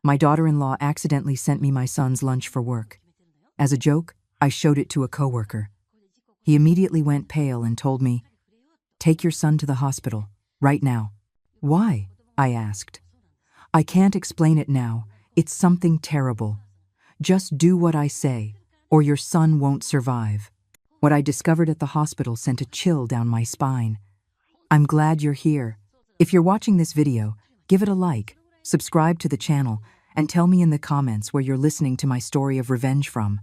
My daughter-in-law accidentally sent me my son's lunch for work. As a joke, I showed it to a coworker. He immediately went pale and told me, "Take your son to the hospital, right now." "Why?" I asked. "I can't explain it now. It's something terrible. Just do what I say, or your son won't survive." What I discovered at the hospital sent a chill down my spine. I'm glad you're here. If you're watching this video, give it a like, subscribe to the channel, and tell me in the comments where you're listening to my story of revenge from.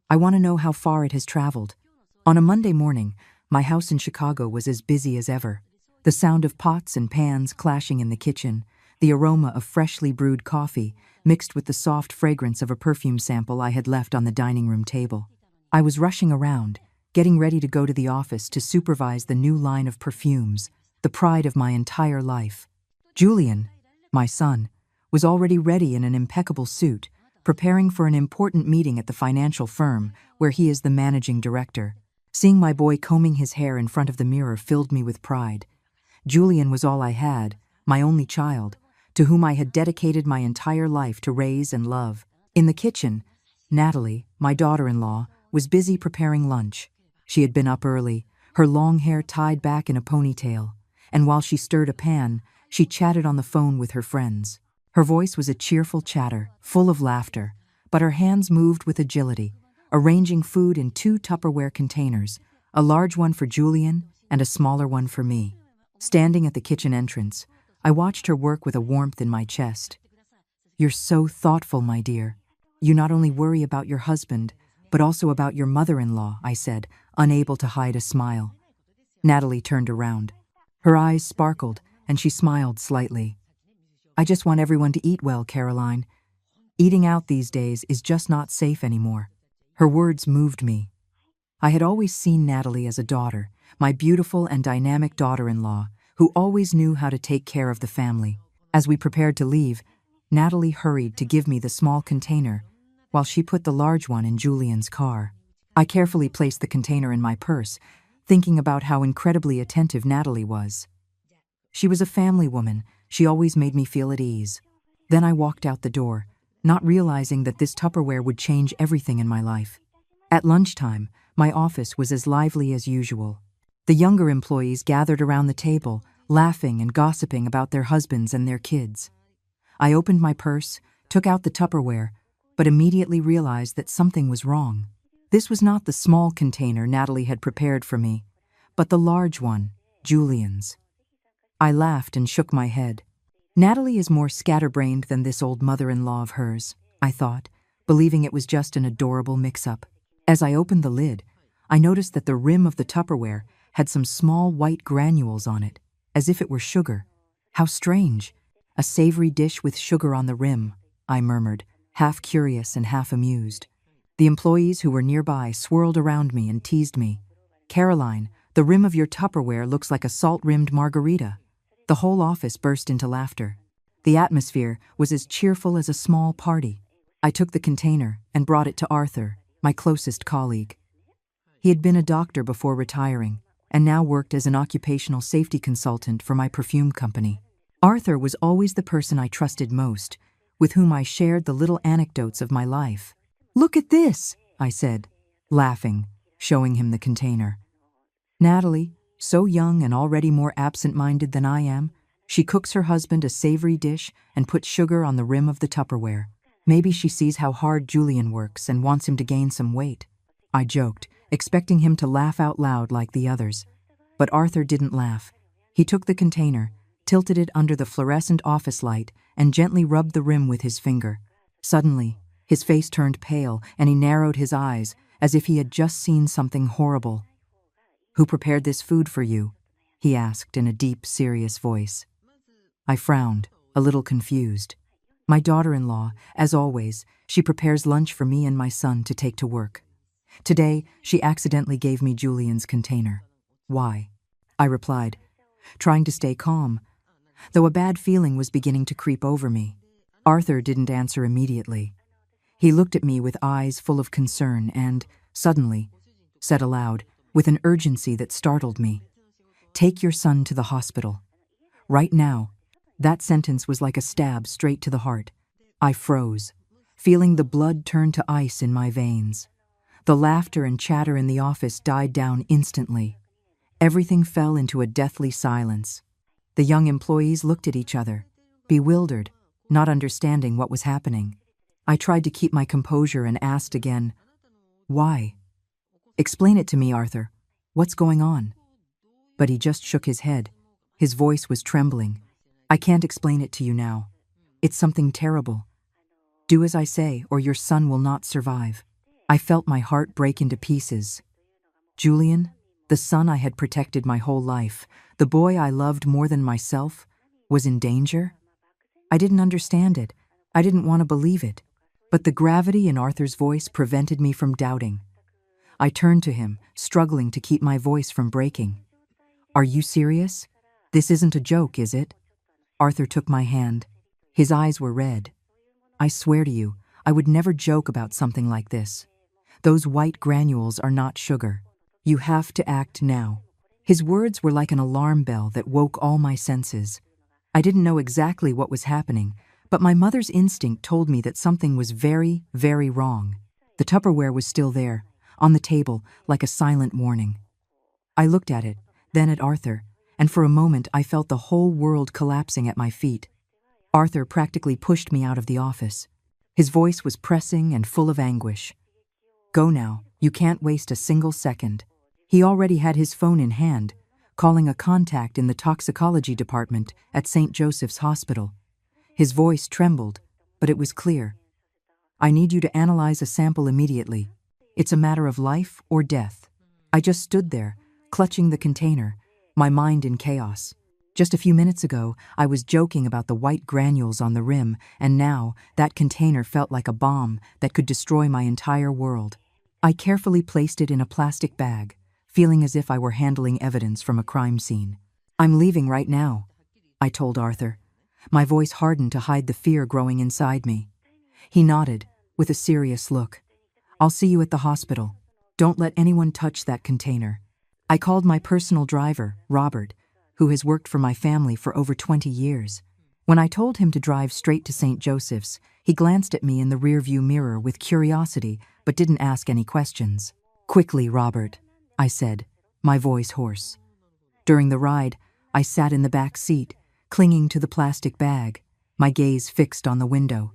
I want to know how far it has traveled. On a Monday morning, my house in Chicago was as busy as ever. The sound of pots and pans clashing in the kitchen, the aroma of freshly brewed coffee, mixed with the soft fragrance of a perfume sample I had left on the dining room table. I was rushing around, getting ready to go to the office to supervise the new line of perfumes, the pride of my entire life. Julian, my son, was already ready in an impeccable suit, preparing for an important meeting at the financial firm where he is the managing director. Seeing my boy combing his hair in front of the mirror filled me with pride. Julian was all I had, my only child, to whom I had dedicated my entire life to raise and love. In the kitchen, Natalie, my daughter-in-law, was busy preparing lunch. She had been up early, her long hair tied back in a ponytail, and while she stirred a pan, she chatted on the phone with her friends. Her voice was a cheerful chatter, full of laughter, but her hands moved with agility, arranging food in 2 Tupperware containers, a large one for Julian and a smaller one for me. Standing at the kitchen entrance, I watched her work with a warmth in my chest. "You're so thoughtful, my dear. You not only worry about your husband, but also about your mother-in-law," I said, unable to hide a smile. Natalie turned around. Her eyes sparkled, and she smiled slightly. "I just want everyone to eat well, Caroline. Eating out these days is just not safe anymore." Her words moved me. I had always seen Natalie as a daughter, my beautiful and dynamic daughter-in-law, who always knew how to take care of the family. As we prepared to leave, Natalie hurried to give me the small container, while she put the large one in Julian's car. I carefully placed the container in my purse, thinking about how incredibly attentive Natalie was. She was a family woman. She always made me feel at ease. Then I walked out the door, not realizing that this Tupperware would change everything in my life. At lunchtime, my office was as lively as usual. The younger employees gathered around the table, laughing and gossiping about their husbands and their kids. I opened my purse, took out the Tupperware, but immediately realized that something was wrong. This was not the small container Natalie had prepared for me, but the large one, Julian's. I laughed and shook my head. Natalie is more scatterbrained than this old mother-in-law of hers, I thought, believing it was just an adorable mix-up. As I opened the lid, I noticed that the rim of the Tupperware had some small white granules on it, as if it were sugar. How strange! A savory dish with sugar on the rim, I murmured, half curious and half amused. The employees who were nearby swirled around me and teased me. "Caroline, the rim of your Tupperware looks like a salt-rimmed margarita." The whole office burst into laughter. The atmosphere was as cheerful as a small party. I took the container and brought it to Arthur, my closest colleague. He had been a doctor before retiring, and now worked as an occupational safety consultant for my perfume company. Arthur was always the person I trusted most, with whom I shared the little anecdotes of my life. "Look at this," I said, laughing, showing him the container. Natalie, so young and already more absent-minded than I am, she cooks her husband a savory dish and puts sugar on the rim of the Tupperware. Maybe she sees how hard Julian works and wants him to gain some weight. I joked, expecting him to laugh out loud like the others. But Arthur didn't laugh. He took the container, tilted it under the fluorescent office light, and gently rubbed the rim with his finger. Suddenly, his face turned pale and he narrowed his eyes as if he had just seen something horrible. "Who prepared this food for you?" he asked in a deep, serious voice. I frowned, a little confused. "My daughter-in-law, as always, she prepares lunch for me and my son to take to work. Today, she accidentally gave me Julian's container." "Why?" I replied, trying to stay calm, though a bad feeling was beginning to creep over me. Arthur didn't answer immediately. He looked at me with eyes full of concern and, suddenly, said aloud, with an urgency that startled me, "Take your son to the hospital. Right now." That sentence was like a stab straight to the heart. I froze, feeling the blood turn to ice in my veins. The laughter and chatter in the office died down instantly. Everything fell into a deathly silence. The young employees looked at each other, bewildered, not understanding what was happening. I tried to keep my composure and asked again, "Why? Explain it to me, Arthur. What's going on?" But he just shook his head. His voice was trembling. "I can't explain it to you now. It's something terrible. Do as I say, or your son will not survive." I felt my heart break into pieces. Julian, the son I had protected my whole life, the boy I loved more than myself, was in danger? I didn't understand it. I didn't want to believe it. But the gravity in Arthur's voice prevented me from doubting. I turned to him, struggling to keep my voice from breaking. "Are you serious? This isn't a joke, is it?" Arthur took my hand. His eyes were red. "I swear to you, I would never joke about something like this. Those white granules are not sugar. You have to act now." His words were like an alarm bell that woke all my senses. I didn't know exactly what was happening, but my mother's instinct told me that something was very, very wrong. The Tupperware was still there, on the table, like a silent warning. I looked at it, then at Arthur, and for a moment I felt the whole world collapsing at my feet. Arthur practically pushed me out of the office. His voice was pressing and full of anguish. "Go now, you can't waste a single second." He already had his phone in hand, calling a contact in the toxicology department at St. Joseph's Hospital. His voice trembled, but it was clear. "I need you to analyze a sample immediately. It's a matter of life or death." I just stood there, clutching the container, my mind in chaos. Just a few minutes ago, I was joking about the white granules on the rim, and now that container felt like a bomb that could destroy my entire world. I carefully placed it in a plastic bag, feeling as if I were handling evidence from a crime scene. "I'm leaving right now," I told Arthur. My voice hardened to hide the fear growing inside me. He nodded, with a serious look. "I'll see you at the hospital. Don't let anyone touch that container." I called my personal driver, Robert, who has worked for my family for over 20 years. When I told him to drive straight to St. Joseph's, he glanced at me in the rearview mirror with curiosity but didn't ask any questions. "Quickly, Robert," I said, my voice hoarse. During the ride, I sat in the back seat, clinging to the plastic bag, my gaze fixed on the window.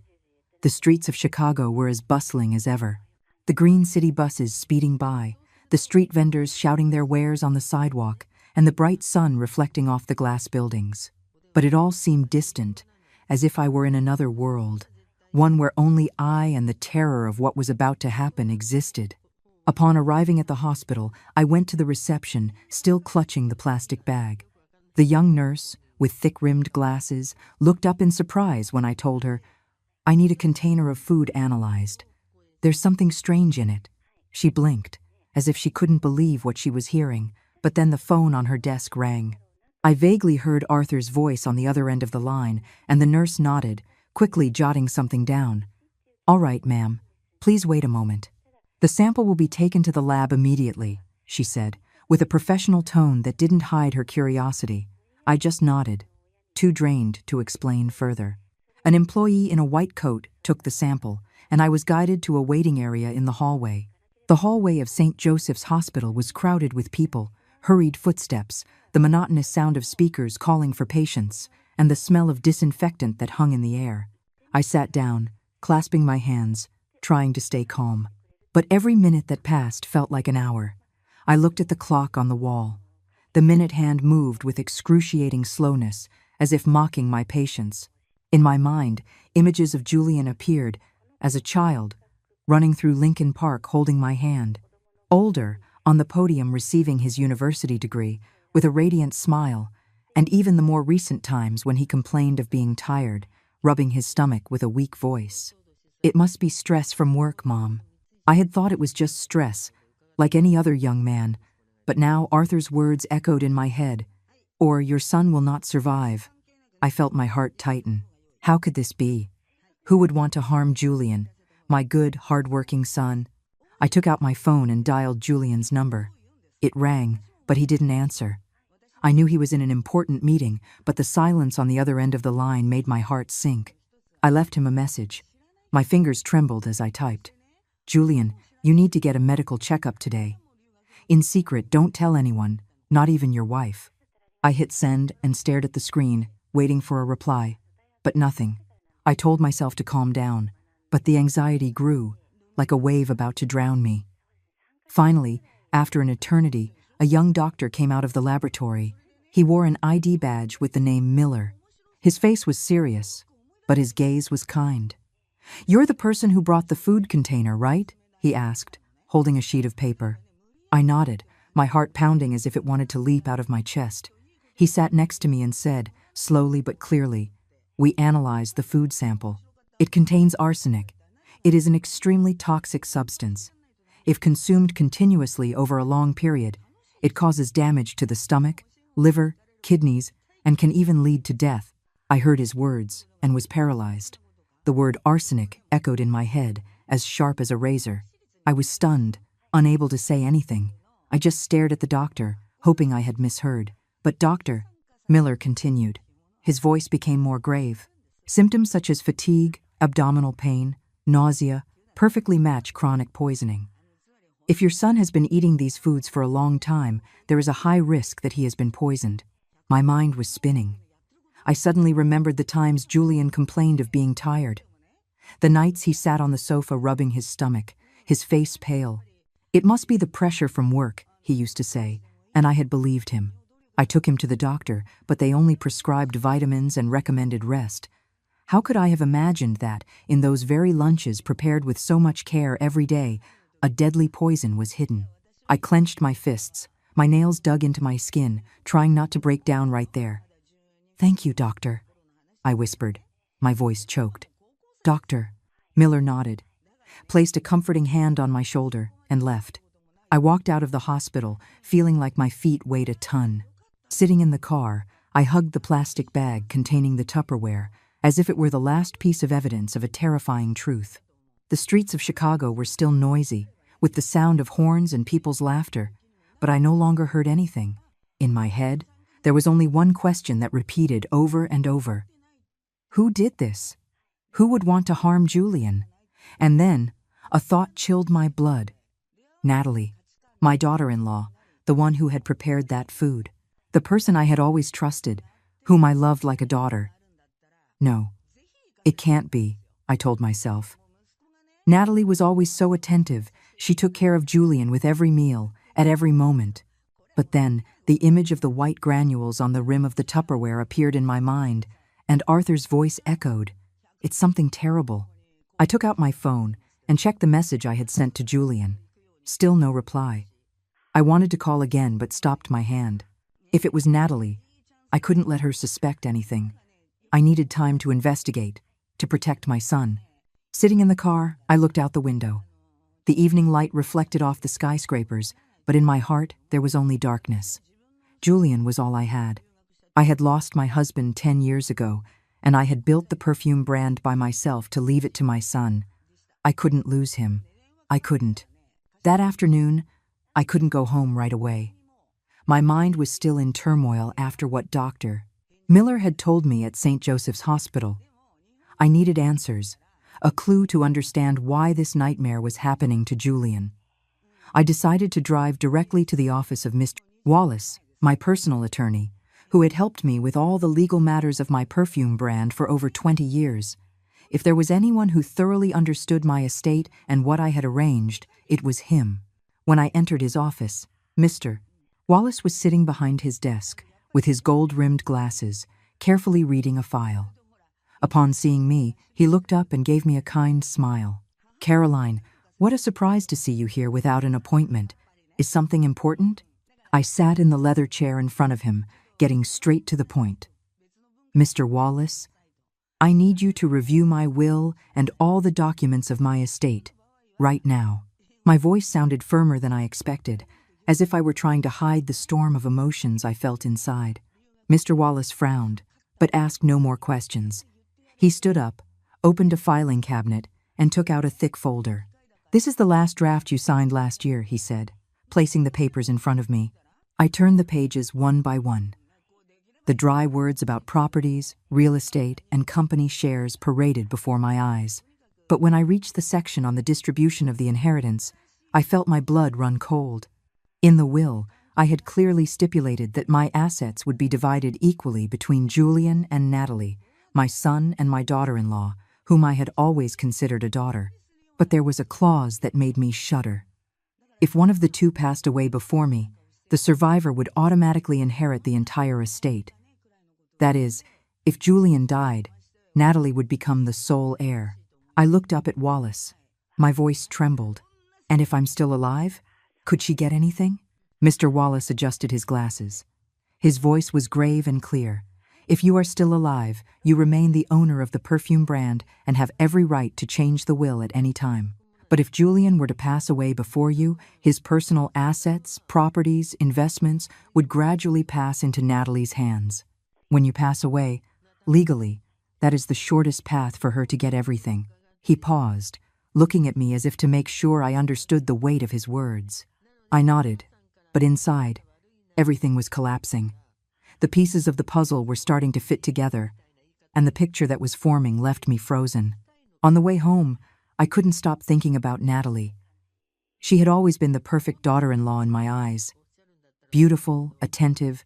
The streets of Chicago were as bustling as ever. The green city buses speeding by, the street vendors shouting their wares on the sidewalk, and the bright sun reflecting off the glass buildings. But it all seemed distant, as if I were in another world, one where only I and the terror of what was about to happen existed. Upon arriving at the hospital, I went to the reception, still clutching the plastic bag. The young nurse, with thick-rimmed glasses, looked up in surprise when I told her, "I need a container of food analyzed. There's something strange in it." She blinked, as if she couldn't believe what she was hearing, but then the phone on her desk rang. I vaguely heard Arthur's voice on the other end of the line, and the nurse nodded, quickly jotting something down. "All right, ma'am. Please wait a moment. The sample will be taken to the lab immediately," she said, with a professional tone that didn't hide her curiosity. I just nodded, too drained to explain further. An employee in a white coat took the sample, and I was guided to a waiting area in the hallway. The hallway of St. Joseph's Hospital was crowded with people, hurried footsteps, the monotonous sound of speakers calling for patients, and the smell of disinfectant that hung in the air. I sat down, clasping my hands, trying to stay calm. But every minute that passed felt like an hour. I looked at the clock on the wall. The minute hand moved with excruciating slowness, as if mocking my patience. In my mind, images of Julian appeared, as a child, running through Lincoln Park holding my hand. Older, on the podium receiving his university degree, with a radiant smile, and even the more recent times when he complained of being tired, rubbing his stomach with a weak voice. "It must be stress from work, Mom." I had thought it was just stress, like any other young man, but now Arthur's words echoed in my head. "Or your son will not survive." I felt my heart tighten. How could this be? Who would want to harm Julian, my good, hard-working son? I took out my phone and dialed Julian's number. It rang, but he didn't answer. I knew he was in an important meeting, but the silence on the other end of the line made my heart sink. I left him a message. My fingers trembled as I typed. Julian, you need to get a medical checkup today. In secret, don't tell anyone, not even your wife. I hit send and stared at the screen, waiting for a reply. But nothing. I told myself to calm down, but the anxiety grew, like a wave about to drown me. Finally, after an eternity, a young doctor came out of the laboratory. He wore an ID badge with the name Miller. His face was serious, but his gaze was kind. "You're the person who brought the food container, right?" he asked, holding a sheet of paper. I nodded, my heart pounding as if it wanted to leap out of my chest. He sat next to me and said, slowly but clearly, "We analyzed the food sample. It contains arsenic. It is an extremely toxic substance. If consumed continuously over a long period, it causes damage to the stomach, liver, kidneys, and can even lead to death." I heard his words and was paralyzed. The word arsenic echoed in my head, as sharp as a razor. I was stunned, unable to say anything. I just stared at the doctor, hoping I had misheard. "But doctor," Miller continued. His voice became more grave. "Symptoms such as fatigue, abdominal pain, nausea, perfectly match chronic poisoning. If your son has been eating these foods for a long time, there is a high risk that he has been poisoned." My mind was spinning. I suddenly remembered the times Julian complained of being tired. The nights he sat on the sofa rubbing his stomach, his face pale. "It must be the pressure from work," he used to say, and I had believed him. I took him to the doctor, but they only prescribed vitamins and recommended rest. How could I have imagined that, in those very lunches prepared with so much care every day, a deadly poison was hidden? I clenched my fists, my nails dug into my skin, trying not to break down right there. "Thank you, doctor," I whispered, my voice choked. "Doctor," Miller nodded, placed a comforting hand on my shoulder, and left. I walked out of the hospital, feeling like my feet weighed a ton. Sitting in the car, I hugged the plastic bag containing the Tupperware, as if it were the last piece of evidence of a terrifying truth. The streets of Chicago were still noisy, with the sound of horns and people's laughter, but I no longer heard anything. In my head, there was only one question that repeated over and over. Who did this? Who would want to harm Julian? And then, a thought chilled my blood. Natalie, my daughter-in-law, the one who had prepared that food, the person I had always trusted, whom I loved like a daughter. No, it can't be, I told myself. Natalie was always so attentive. She took care of Julian with every meal, at every moment. But then, the image of the white granules on the rim of the Tupperware appeared in my mind, and Arthur's voice echoed. "It's something terrible." I took out my phone and checked the message I had sent to Julian. Still no reply. I wanted to call again but stopped my hand. If it was Natalie, I couldn't let her suspect anything. I needed time to investigate, to protect my son. Sitting in the car, I looked out the window. The evening light reflected off the skyscrapers, but in my heart there was only darkness. Julian was all I had. I had lost my husband 10 years ago, and I had built the perfume brand by myself to leave it to my son. I couldn't lose him. I couldn't. That afternoon, I couldn't go home right away. My mind was still in turmoil after what Dr. Miller had told me at St. Joseph's Hospital. I needed answers, a clue to understand why this nightmare was happening to Julian. I decided to drive directly to the office of Mr. Wallace, my personal attorney, who had helped me with all the legal matters of my perfume brand for over 20 years. If there was anyone who thoroughly understood my estate and what I had arranged, it was him. When I entered his office, Mr. Wallace was sitting behind his desk, with his gold-rimmed glasses, carefully reading a file. Upon seeing me, he looked up and gave me a kind smile. "Caroline, what a surprise to see you here without an appointment. Is something important?" I sat in the leather chair in front of him, getting straight to the point. "Mr. Wallace, I need you to review my will and all the documents of my estate, right now." My voice sounded firmer than I expected, as if I were trying to hide the storm of emotions I felt inside. Mr. Wallace frowned, but asked no more questions. He stood up, opened a filing cabinet, and took out a thick folder. "This is the last draft you signed last year," he said, placing the papers in front of me. I turned the pages one by one. The dry words about properties, real estate, and company shares paraded before my eyes. But when I reached the section on the distribution of the inheritance, I felt my blood run cold. In the will, I had clearly stipulated that my assets would be divided equally between Julian and Natalie, my son and my daughter-in-law, whom I had always considered a daughter. But there was a clause that made me shudder. If one of the two passed away before me, the survivor would automatically inherit the entire estate. That is, if Julian died, Natalie would become the sole heir. I looked up at Wallace. My voice trembled. And if I'm still alive, could she get anything? Mr. Wallace adjusted his glasses. His voice was grave and clear. If you are still alive, you remain the owner of the perfume brand and have every right to change the will at any time. But if Julian were to pass away before you, his personal assets, properties, investments would gradually pass into Natalie's hands. When you pass away, legally, that is the shortest path for her to get everything. He paused, looking at me as if to make sure I understood the weight of his words. I nodded, but inside, everything was collapsing. The pieces of the puzzle were starting to fit together, and the picture that was forming left me frozen. On the way home, I couldn't stop thinking about Natalie. She had always been the perfect daughter-in-law in my eyes. Beautiful, attentive,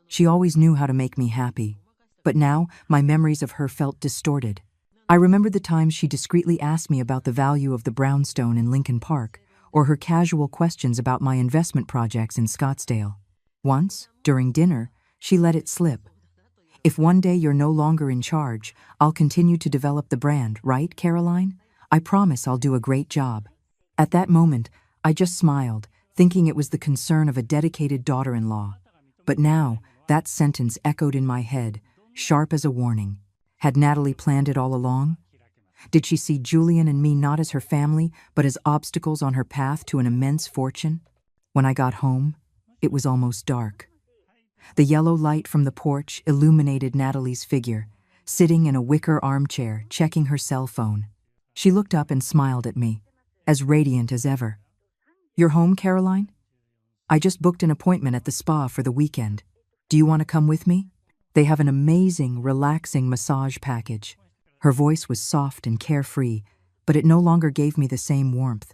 she always knew how to make me happy. But now, my memories of her felt distorted. I remembered the times she discreetly asked me about the value of the brownstone in Lincoln Park, or her casual questions about my investment projects in Scottsdale. Once, during dinner, she let it slip. If one day you're no longer in charge, I'll continue to develop the brand, right, Caroline? I promise I'll do a great job. At that moment, I just smiled, thinking it was the concern of a dedicated daughter-in-law. But now, that sentence echoed in my head, sharp as a warning. Had Natalie planned it all along? Did she see Julian and me not as her family, but as obstacles on her path to an immense fortune? When I got home, it was almost dark. The yellow light from the porch illuminated Natalie's figure, sitting in a wicker armchair, checking her cell phone. She looked up and smiled at me, as radiant as ever. "You're home, Caroline? I just booked an appointment at the spa for the weekend. Do you want to come with me? They have an amazing, relaxing massage package." Her voice was soft and carefree, but it no longer gave me the same warmth.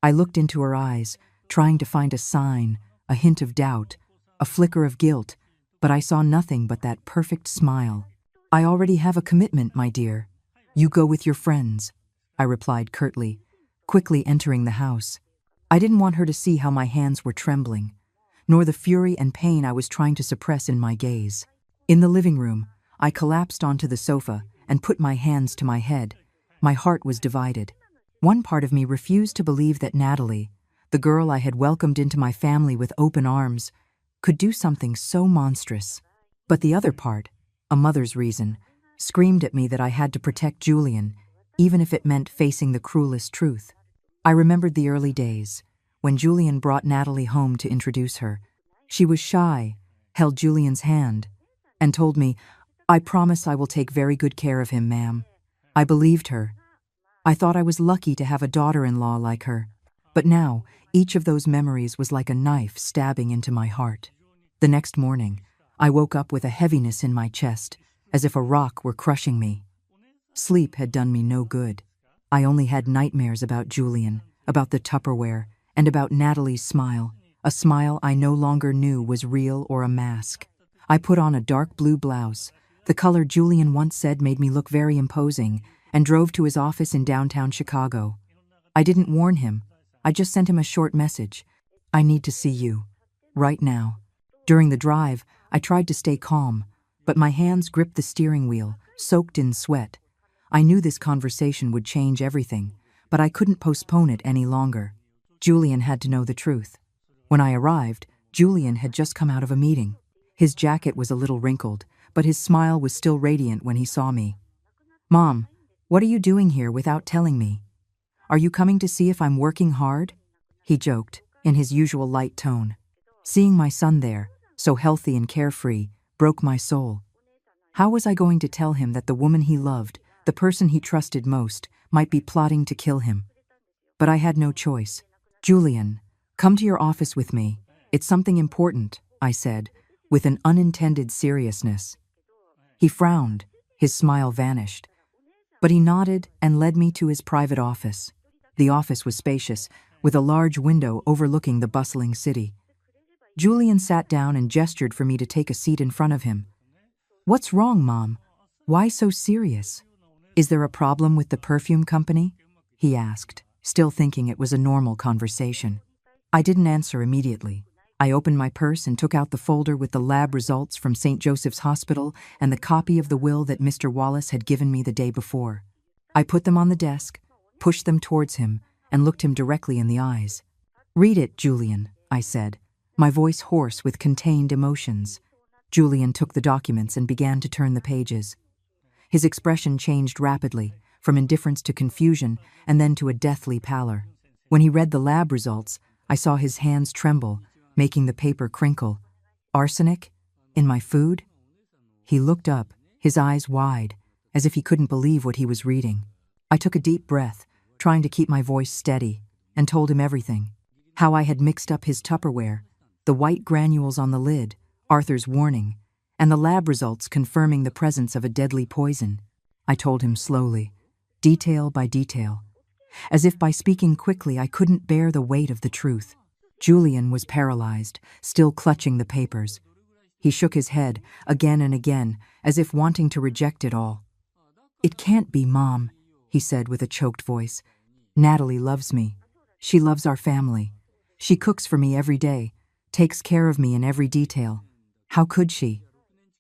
I looked into her eyes, trying to find a sign, a hint of doubt, a flicker of guilt, but I saw nothing but that perfect smile. "I already have a commitment, my dear. You go with your friends," I replied curtly, quickly entering the house. I didn't want her to see how my hands were trembling, nor the fury and pain I was trying to suppress in my gaze. In the living room, I collapsed onto the sofa and put my hands to my head. My heart was divided. One part of me refused to believe that Natalie, the girl I had welcomed into my family with open arms, could do something so monstrous. But the other part, a mother's reason, screamed at me that I had to protect Julian, even if it meant facing the cruelest truth. I remembered the early days, when Julian brought Natalie home to introduce her. She was shy, held Julian's hand, and told me, "I promise I will take very good care of him, ma'am." I believed her. I thought I was lucky to have a daughter-in-law like her. But now, each of those memories was like a knife stabbing into my heart. The next morning, I woke up with a heaviness in my chest, as if a rock were crushing me. Sleep had done me no good. I only had nightmares about Julian, about the Tupperware, and about Natalie's smile, a smile I no longer knew was real or a mask. I put on a dark blue blouse, the color Julian once said made me look very imposing, and drove to his office in downtown Chicago. I didn't warn him. I just sent him a short message. "I need to see you. Right now." During the drive, I tried to stay calm, but my hands gripped the steering wheel, soaked in sweat. I knew this conversation would change everything, but I couldn't postpone it any longer. Julian had to know the truth. When I arrived, Julian had just come out of a meeting. His jacket was a little wrinkled, but his smile was still radiant when he saw me. "Mom, what are you doing here without telling me? Are you coming to see if I'm working hard?" He joked, in his usual light tone. Seeing my son there, so healthy and carefree, broke my soul. How was I going to tell him that the woman he loved, the person he trusted most, might be plotting to kill him? But I had no choice. "Julian, come to your office with me. It's something important," I said, with an unintended seriousness. He frowned, his smile vanished, but he nodded and led me to his private office. The office was spacious, with a large window overlooking the bustling city. Julian sat down and gestured for me to take a seat in front of him. "What's wrong, Mom? Why so serious? Is there a problem with the perfume company?" he asked, still thinking it was a normal conversation. I didn't answer immediately. I opened my purse and took out the folder with the lab results from St. Joseph's Hospital and the copy of the will that Mr. Wallace had given me the day before. I put them on the desk, pushed them towards him, and looked him directly in the eyes. "Read it, Julian," I said, my voice hoarse with contained emotions. Julian took the documents and began to turn the pages. His expression changed rapidly, from indifference to confusion and then to a deathly pallor. When he read the lab results, I saw his hands tremble, making the paper crinkle. "Arsenic? In my food?" He looked up, his eyes wide, as if he couldn't believe what he was reading. I took a deep breath, trying to keep my voice steady, and told him everything. How I had mixed up his Tupperware, the white granules on the lid, Arthur's warning, and the lab results confirming the presence of a deadly poison. I told him slowly, detail by detail. As if by speaking quickly I couldn't bear the weight of the truth. Julian was paralyzed, still clutching the papers. He shook his head again and again, as if wanting to reject it all. "It can't be, Mom," he said with a choked voice. "Natalie loves me. She loves our family. She cooks for me every day, takes care of me in every detail. How could she?"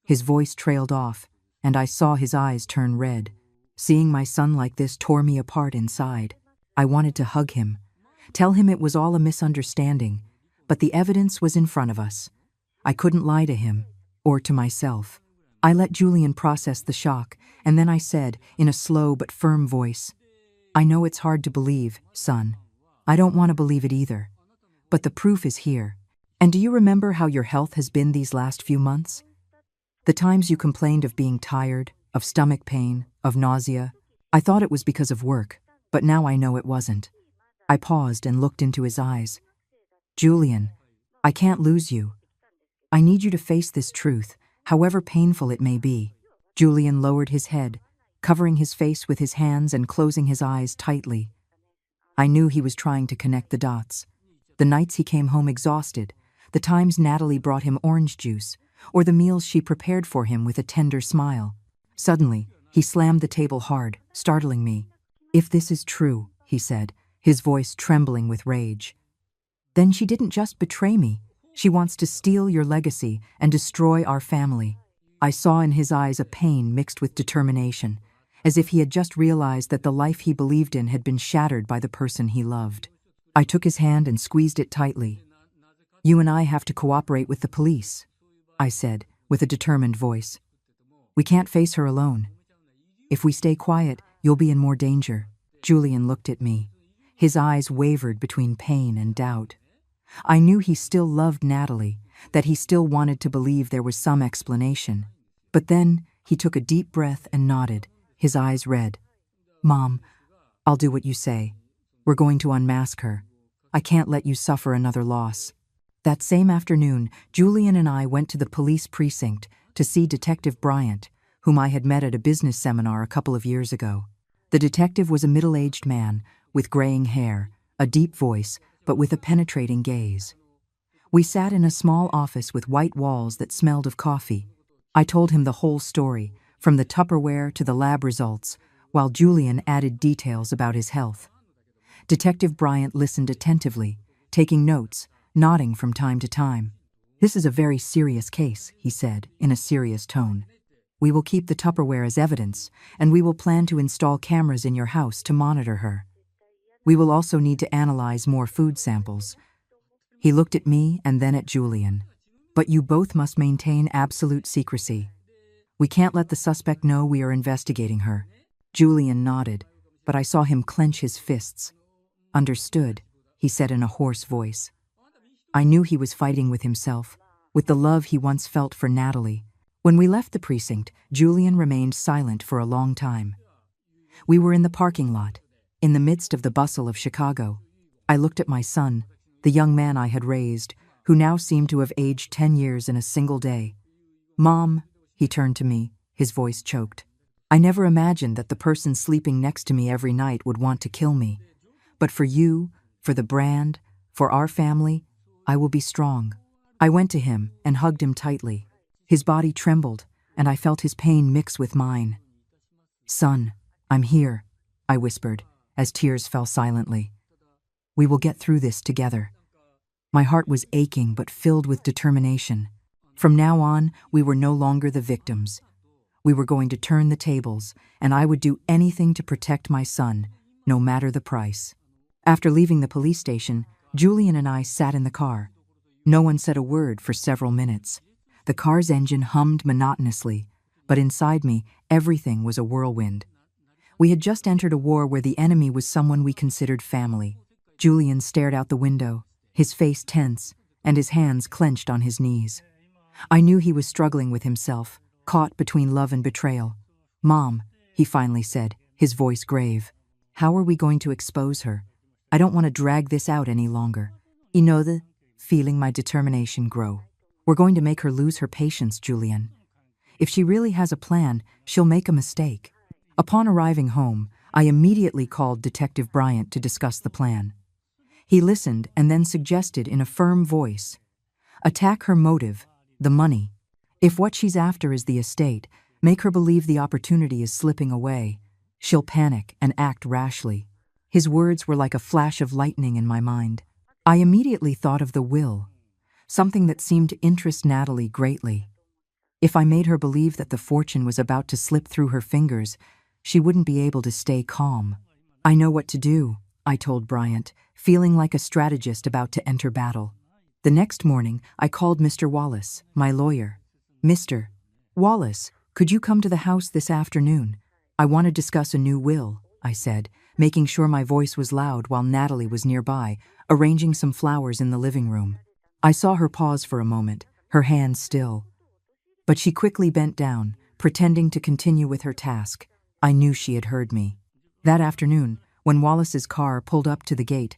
His voice trailed off, and I saw his eyes turn red. Seeing my son like this tore me apart inside. I wanted to hug him, tell him it was all a misunderstanding, but the evidence was in front of us. I couldn't lie to him, or to myself. I let Julian process the shock, and then I said, in a slow but firm voice, "I know it's hard to believe, son. I don't want to believe it either. But the proof is here. And do you remember how your health has been these last few months? The times you complained of being tired, of stomach pain, of nausea. I thought it was because of work, but now I know it wasn't." I paused and looked into his eyes. "Julian, I can't lose you. I need you to face this truth, however painful it may be." Julian lowered his head, covering his face with his hands and closing his eyes tightly. I knew he was trying to connect the dots. The nights he came home exhausted, the times Natalie brought him orange juice, or the meals she prepared for him with a tender smile. Suddenly, he slammed the table hard, startling me. "If this is true," he said, his voice trembling with rage, "then she didn't just betray me. She wants to steal your legacy and destroy our family." I saw in his eyes a pain mixed with determination, as if he had just realized that the life he believed in had been shattered by the person he loved. I took his hand and squeezed it tightly. "You and I have to cooperate with the police," I said, with a determined voice. "We can't face her alone. If we stay quiet, you'll be in more danger." Julian looked at me. His eyes wavered between pain and doubt. I knew he still loved Natalie, that he still wanted to believe there was some explanation. But then he took a deep breath and nodded, his eyes red. "Mom, I'll do what you say. We're going to unmask her. I can't let you suffer another loss." That same afternoon, Julian and I went to the police precinct to see Detective Bryant, whom I had met at a business seminar a couple of years ago. The detective was a middle-aged man, with graying hair, a deep voice, but with a penetrating gaze. We sat in a small office with white walls that smelled of coffee. I told him the whole story, from the Tupperware to the lab results, while Julian added details about his health. Detective Bryant listened attentively, taking notes, nodding from time to time. "This is a very serious case," he said, in a serious tone. "We will keep the Tupperware as evidence, and we will plan to install cameras in your house to monitor her. We will also need to analyze more food samples." He looked at me and then at Julian. "But you both must maintain absolute secrecy. We can't let the suspect know we are investigating her." Julian nodded, but I saw him clench his fists. "Understood," he said in a hoarse voice. I knew he was fighting with himself, with the love he once felt for Natalie. When we left the precinct, Julian remained silent for a long time. We were in the parking lot, in the midst of the bustle of Chicago. I looked at my son, the young man I had raised, who now seemed to have aged 10 years in a single day. "Mom," he turned to me, his voice choked. "I never imagined that the person sleeping next to me every night would want to kill me. But for you, for the brand, for our family, I will be strong." I went to him and hugged him tightly. His body trembled, and I felt his pain mix with mine. "Son, I'm here," I whispered, as tears fell silently. "We will get through this together." My heart was aching but filled with determination. From now on, we were no longer the victims. We were going to turn the tables, and I would do anything to protect my son, no matter the price. After leaving the police station, Julian and I sat in the car. No one said a word for several minutes. The car's engine hummed monotonously, but inside me, everything was a whirlwind. We had just entered a war where the enemy was someone we considered family. Julian stared out the window, his face tense, and his hands clenched on his knees. I knew he was struggling with himself, caught between love and betrayal. "Mom," he finally said, his voice grave, "how are we going to expose her? I don't want to drag this out any longer." Feeling my determination grow. "We're going to make her lose her patience, Julian. If she really has a plan, she'll make a mistake." Upon arriving home, I immediately called Detective Bryant to discuss the plan. He listened and then suggested in a firm voice, "Attack her motive, the money. If what she's after is the estate, make her believe the opportunity is slipping away. She'll panic and act rashly." His words were like a flash of lightning in my mind. I immediately thought of the will, something that seemed to interest Natalie greatly. If I made her believe that the fortune was about to slip through her fingers, she wouldn't be able to stay calm. "I know what to do," I told Bryant, feeling like a strategist about to enter battle. The next morning, I called Mr. Wallace, my lawyer. "Mr. Wallace, could you come to the house this afternoon? I want to discuss a new will," I said, making sure my voice was loud while Natalie was nearby, arranging some flowers in the living room. I saw her pause for a moment, her hands still. But she quickly bent down, pretending to continue with her task. I knew she had heard me. That afternoon, when Wallace's car pulled up to the gate,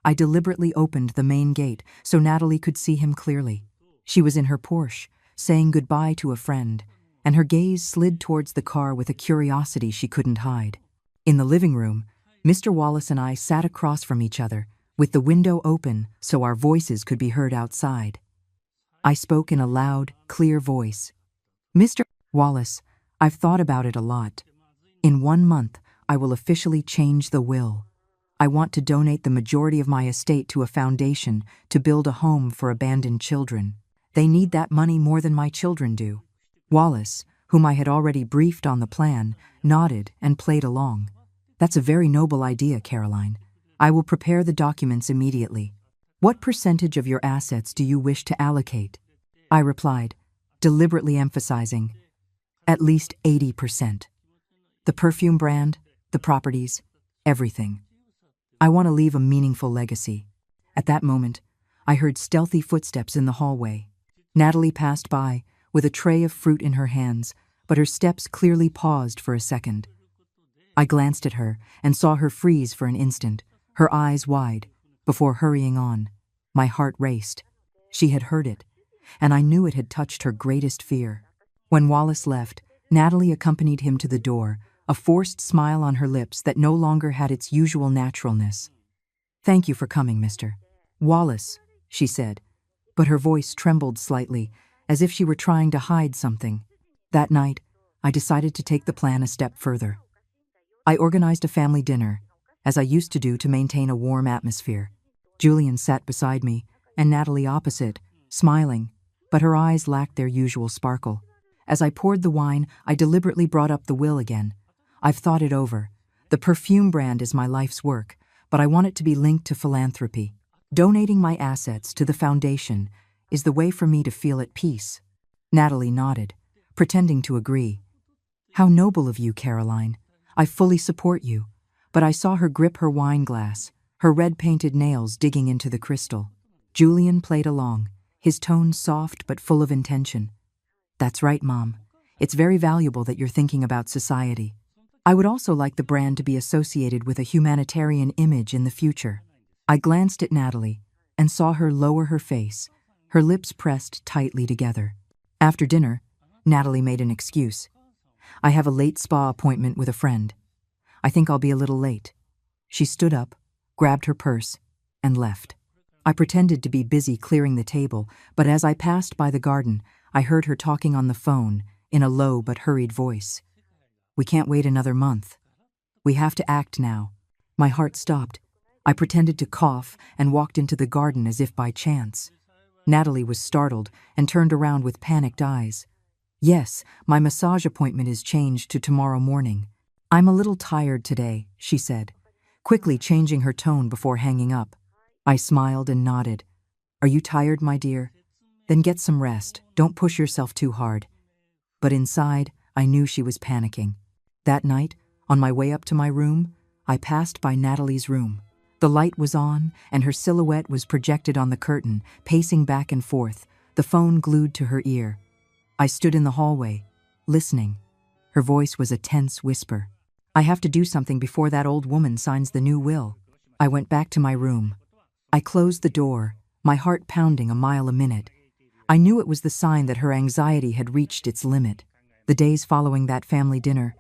I deliberately opened the main gate so Natalie could see him clearly. She was in her Porsche, saying goodbye to a friend, and her gaze slid towards the car with a curiosity she couldn't hide. In the living room, Mr. Wallace and I sat across from each other, with the window open so our voices could be heard outside. I spoke in a loud, clear voice. "Mr. Wallace, I've thought about it a lot. In 1 month, I will officially change the will. I want to donate the majority of my estate to a foundation to build a home for abandoned children. They need that money more than my children do." Wallace, whom I had already briefed on the plan, nodded and played along. "That's a very noble idea, Caroline. I will prepare the documents immediately. What percentage of your assets do you wish to allocate?" I replied, deliberately emphasizing, "At least 80%. The perfume brand, the properties, everything. I want to leave a meaningful legacy." At that moment, I heard stealthy footsteps in the hallway. Natalie passed by, with a tray of fruit in her hands, but her steps clearly paused for a second. I glanced at her and saw her freeze for an instant, her eyes wide, before hurrying on. My heart raced. She had heard it, and I knew it had touched her greatest fear. When Wallace left, Natalie accompanied him to the door, a forced smile on her lips that no longer had its usual naturalness. "Thank you for coming, Mr. Wallace," she said, but her voice trembled slightly, as if she were trying to hide something. That night, I decided to take the plan a step further. I organized a family dinner, as I used to do to maintain a warm atmosphere. Julian sat beside me, and Natalie opposite, smiling, but her eyes lacked their usual sparkle. As I poured the wine, I deliberately brought up the will again. "I've thought it over. The perfume brand is my life's work, but I want it to be linked to philanthropy. Donating my assets to the foundation is the way for me to feel at peace." Natalie nodded, pretending to agree. "How noble of you, Caroline. I fully support you." But I saw her grip her wine glass, her red-painted nails digging into the crystal. Julian played along, his tone soft but full of intention. "That's right, Mom. It's very valuable that you're thinking about society. I would also like the brand to be associated with a humanitarian image in the future." I glanced at Natalie and saw her lower her face, her lips pressed tightly together. After dinner, Natalie made an excuse. I have a late spa appointment with a friend. I think I'll be a little late. She stood up, grabbed her purse, and left. I pretended to be busy clearing the table, but as I passed by the garden, I heard her talking on the phone in a low but hurried voice. We can't wait another month. We have to act now. My heart stopped. I pretended to cough and walked into the garden as if by chance. Natalie was startled and turned around with panicked eyes. Yes, my massage appointment is changed to tomorrow morning. I'm a little tired today, she said, quickly changing her tone before hanging up. I smiled and nodded. Are you tired, my dear? Then get some rest. Don't push yourself too hard. But inside, I knew she was panicking. That night, on my way up to my room, I passed by Natalie's room. The light was on, and her silhouette was projected on the curtain, pacing back and forth, the phone glued to her ear. I stood in the hallway, listening. Her voice was a tense whisper. I have to do something before that old woman signs the new will. I went back to my room. I closed the door, my heart pounding a mile a minute. I knew it was the sign that her anxiety had reached its limit. The days following that family dinner,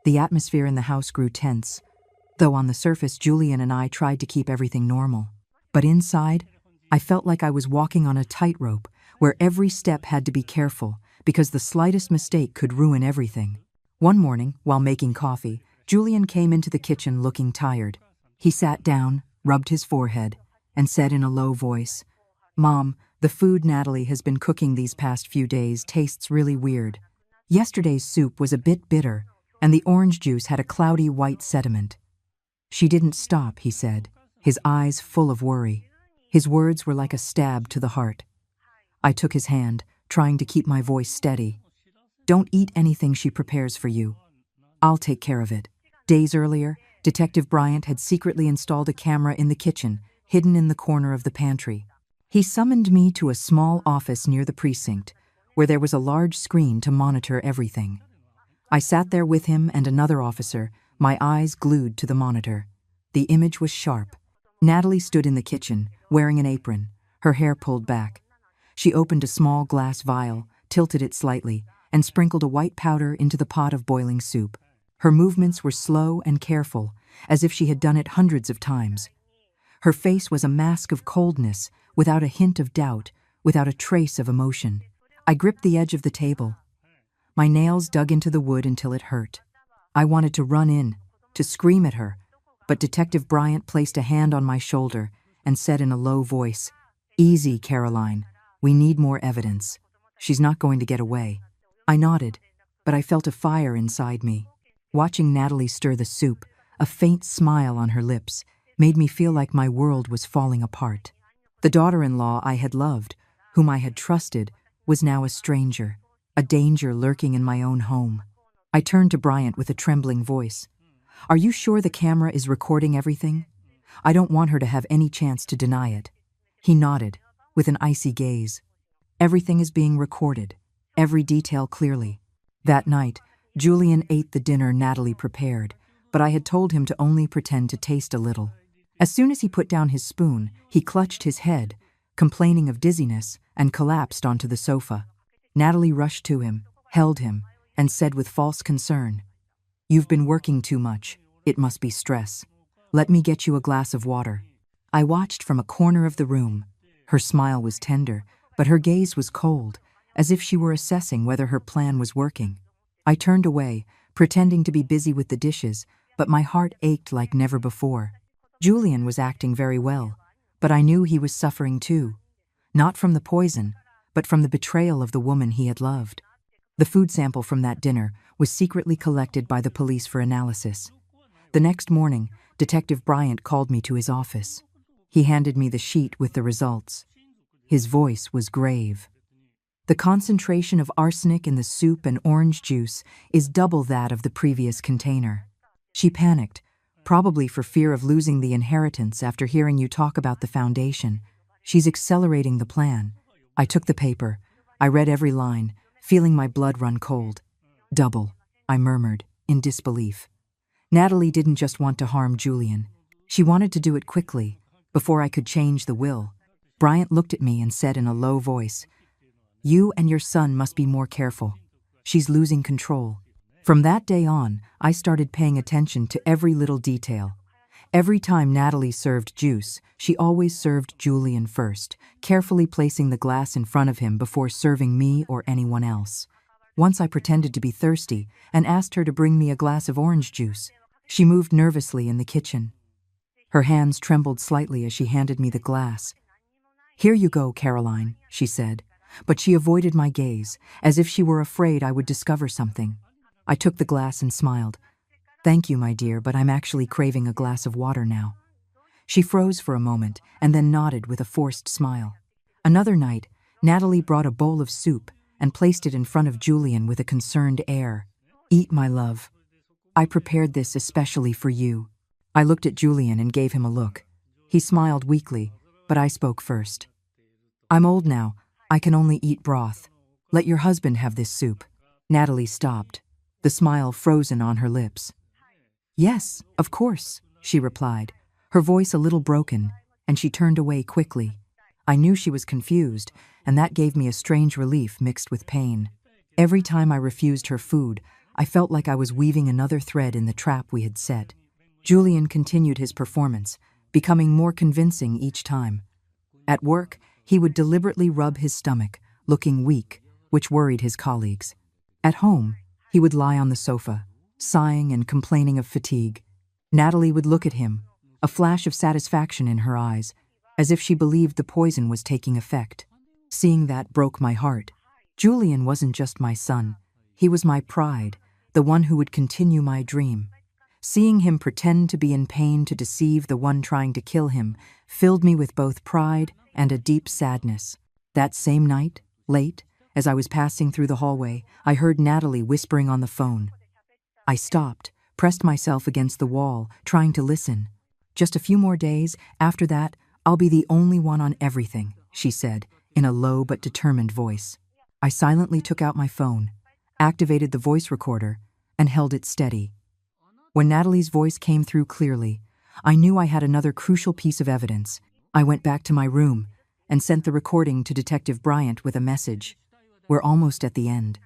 the atmosphere in the house grew tense. Though on the surface, Julian and I tried to keep everything normal. But inside, I felt like I was walking on a tightrope where every step had to be careful because the slightest mistake could ruin everything. One morning, while making coffee, Julian came into the kitchen looking tired. He sat down, rubbed his forehead, and said in a low voice, "Mom, the food Natalie has been cooking these past few days tastes really weird. Yesterday's soup was a bit bitter, and the orange juice had a cloudy white sediment." She didn't stop, he said, his eyes full of worry. His words were like a stab to the heart. I took his hand, trying to keep my voice steady. "Don't eat anything she prepares for you. I'll take care of it." Days earlier, Detective Bryant had secretly installed a camera in the kitchen, hidden in the corner of the pantry. He summoned me to a small office near the precinct, where there was a large screen to monitor everything. I sat there with him and another officer, my eyes glued to the monitor. The image was sharp. Natalie stood in the kitchen, wearing an apron, her hair pulled back. She opened a small glass vial, tilted it slightly, and sprinkled a white powder into the pot of boiling soup. Her movements were slow and careful, as if she had done it hundreds of times. Her face was a mask of coldness, without a hint of doubt, without a trace of emotion. I gripped the edge of the table. My nails dug into the wood until it hurt. I wanted to run in, to scream at her, but Detective Bryant placed a hand on my shoulder and said in a low voice, "Easy, Caroline. We need more evidence. She's not going to get away." I nodded, but I felt a fire inside me. Watching Natalie stir the soup, a faint smile on her lips, made me feel like my world was falling apart. The daughter-in-law I had loved, whom I had trusted, was now a stranger, a danger lurking in my own home. I turned to Bryant with a trembling voice. "Are you sure the camera is recording everything? I don't want her to have any chance to deny it." He nodded, with an icy gaze. "Everything is being recorded, every detail clearly." That night, Julian ate the dinner Natalie prepared, but I had told him to only pretend to taste a little. As soon as he put down his spoon, he clutched his head, complaining of dizziness, and collapsed onto the sofa. Natalie rushed to him, held him, and said with false concern, "You've been working too much. It must be stress. Let me get you a glass of water." I watched from a corner of the room. Her smile was tender, but her gaze was cold, as if she were assessing whether her plan was working. I turned away, pretending to be busy with the dishes, but my heart ached like never before. Julian was acting very well, but I knew he was suffering too. Not from the poison, but from the betrayal of the woman he had loved. The food sample from that dinner was secretly collected by the police for analysis. The next morning, Detective Bryant called me to his office. He handed me the sheet with the results. His voice was grave. "The concentration of arsenic in the soup and orange juice is double that of the previous container." She panicked, probably for fear of losing the inheritance after hearing you talk about the foundation. "She's accelerating the plan." I took the paper. I read every line, feeling my blood run cold. "Double," I murmured, in disbelief. Natalie didn't just want to harm Julian. She wanted to do it quickly, before I could change the will. Bryant looked at me and said in a low voice, "You and your son must be more careful. She's losing control." From that day on, I started paying attention to every little detail. Every time Natalie served juice, she always served Julian first, carefully placing the glass in front of him before serving me or anyone else. Once I pretended to be thirsty and asked her to bring me a glass of orange juice. She moved nervously in the kitchen. Her hands trembled slightly as she handed me the glass. "Here you go, Caroline," she said, but she avoided my gaze, as if she were afraid I would discover something. I took the glass and smiled. "Thank you, my dear, but I'm actually craving a glass of water now." She froze for a moment and then nodded with a forced smile. Another night, Natalie brought a bowl of soup and placed it in front of Julian with a concerned air. "Eat, my love. I prepared this especially for you." I looked at Julian and gave him a look. He smiled weakly, but I spoke first. "I'm old now. I can only eat broth. Let your husband have this soup." Natalie stopped, the smile frozen on her lips. "Yes, of course," she replied, her voice a little broken, and she turned away quickly. I knew she was confused, and that gave me a strange relief mixed with pain. Every time I refused her food, I felt like I was weaving another thread in the trap we had set. Julian continued his performance, becoming more convincing each time. At work, he would deliberately rub his stomach, looking weak, which worried his colleagues. At home, he would lie on the sofa, sighing and complaining of fatigue. Natalie would look at him, a flash of satisfaction in her eyes, as if she believed the poison was taking effect. Seeing that broke my heart. Julian wasn't just my son. He was my pride, the one who would continue my dream. Seeing him pretend to be in pain to deceive the one trying to kill him filled me with both pride and a deep sadness. That same night, late, as I was passing through the hallway, I heard Natalie whispering on the phone. I stopped, pressed myself against the wall, trying to listen. "Just a few more days, after that, I'll be the only one on everything," she said, in a low but determined voice. I silently took out my phone, activated the voice recorder, and held it steady. When Natalie's voice came through clearly, I knew I had another crucial piece of evidence. I went back to my room and sent the recording to Detective Bryant with a message. "We're almost at the end."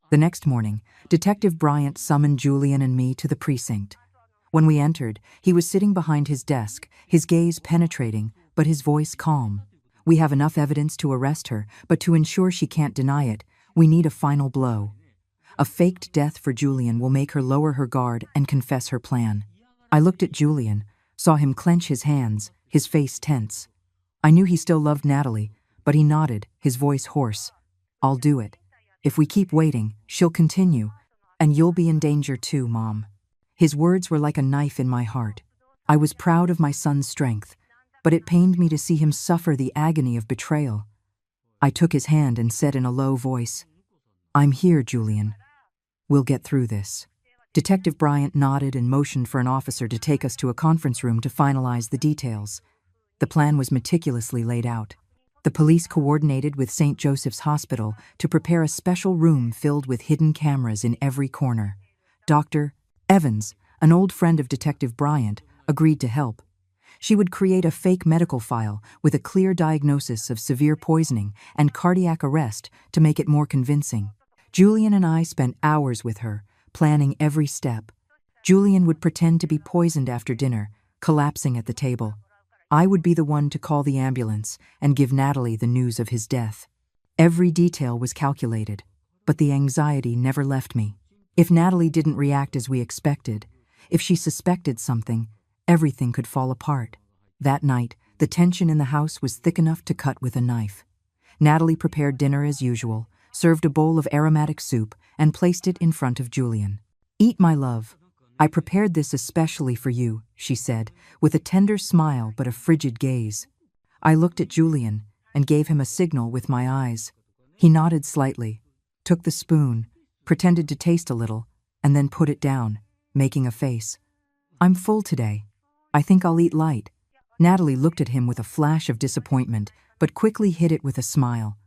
The next morning, Detective Bryant summoned Julian and me to the precinct. When we entered, he was sitting behind his desk, his gaze penetrating, but his voice calm. "We have enough evidence to arrest her, but to ensure she can't deny it, we need a final blow. A faked death for Julian will make her lower her guard and confess her plan." I looked at Julian, saw him clench his hands, his face tense. I knew he still loved Natalie, but he nodded, his voice hoarse. "I'll do it. If we keep waiting, she'll continue, and you'll be in danger too, Mom." His words were like a knife in my heart. I was proud of my son's strength, but it pained me to see him suffer the agony of betrayal. I took his hand and said in a low voice, "I'm here, Julian. We'll get through this." Detective Bryant nodded and motioned for an officer to take us to a conference room to finalize the details. The plan was meticulously laid out. The police coordinated with St. Joseph's Hospital to prepare a special room filled with hidden cameras in every corner. Dr. Evans, an old friend of Detective Bryant, agreed to help. She would create a fake medical file with a clear diagnosis of severe poisoning and cardiac arrest to make it more convincing. Julian and I spent hours with her, planning every step. Julian would pretend to be poisoned after dinner, collapsing at the table. I would be the one to call the ambulance and give Natalie the news of his death. Every detail was calculated, but the anxiety never left me. If Natalie didn't react as we expected, if she suspected something, everything could fall apart. That night, the tension in the house was thick enough to cut with a knife. Natalie prepared dinner as usual, served a bowl of aromatic soup, and placed it in front of Julian. "Eat, my love. I prepared this especially for you," she said, with a tender smile but a frigid gaze. I looked at Julian and gave him a signal with my eyes. He nodded slightly, took the spoon, pretended to taste a little, and then put it down, making a face. "I'm full today. I think I'll eat light." Natalie looked at him with a flash of disappointment, but quickly hid it with a smile.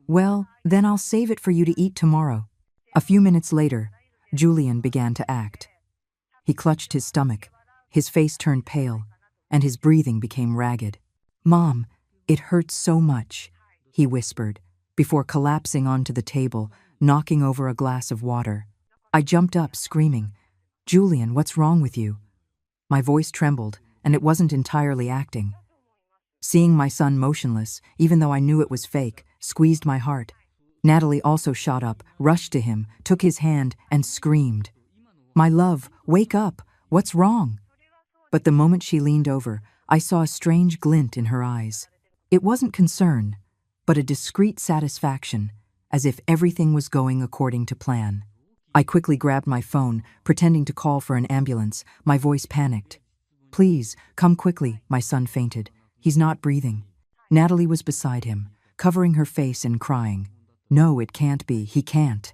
"Well, then I'll save it for you to eat tomorrow." A few minutes later, Julian began to act. He clutched his stomach, his face turned pale, and his breathing became ragged. "Mom, "It hurts so much," he whispered, before collapsing onto the table, knocking over a glass of water. I jumped up, screaming, "Julian, what's wrong with you?" My voice trembled, and it wasn't entirely acting. Seeing my son motionless, even though I knew it was fake, squeezed my heart. Natalie also shot up, rushed to him, took his hand, and screamed, "My love, wake up! What's wrong?" But the moment she leaned over, I saw a strange glint in her eyes. It wasn't concern, but a discreet satisfaction, as if everything was going according to plan. I quickly grabbed my phone, pretending to call for an ambulance, my voice panicked. "Please, come quickly," my son fainted. "He's not breathing." Natalie was beside him, covering her face and crying. "No, it can't be, he can't."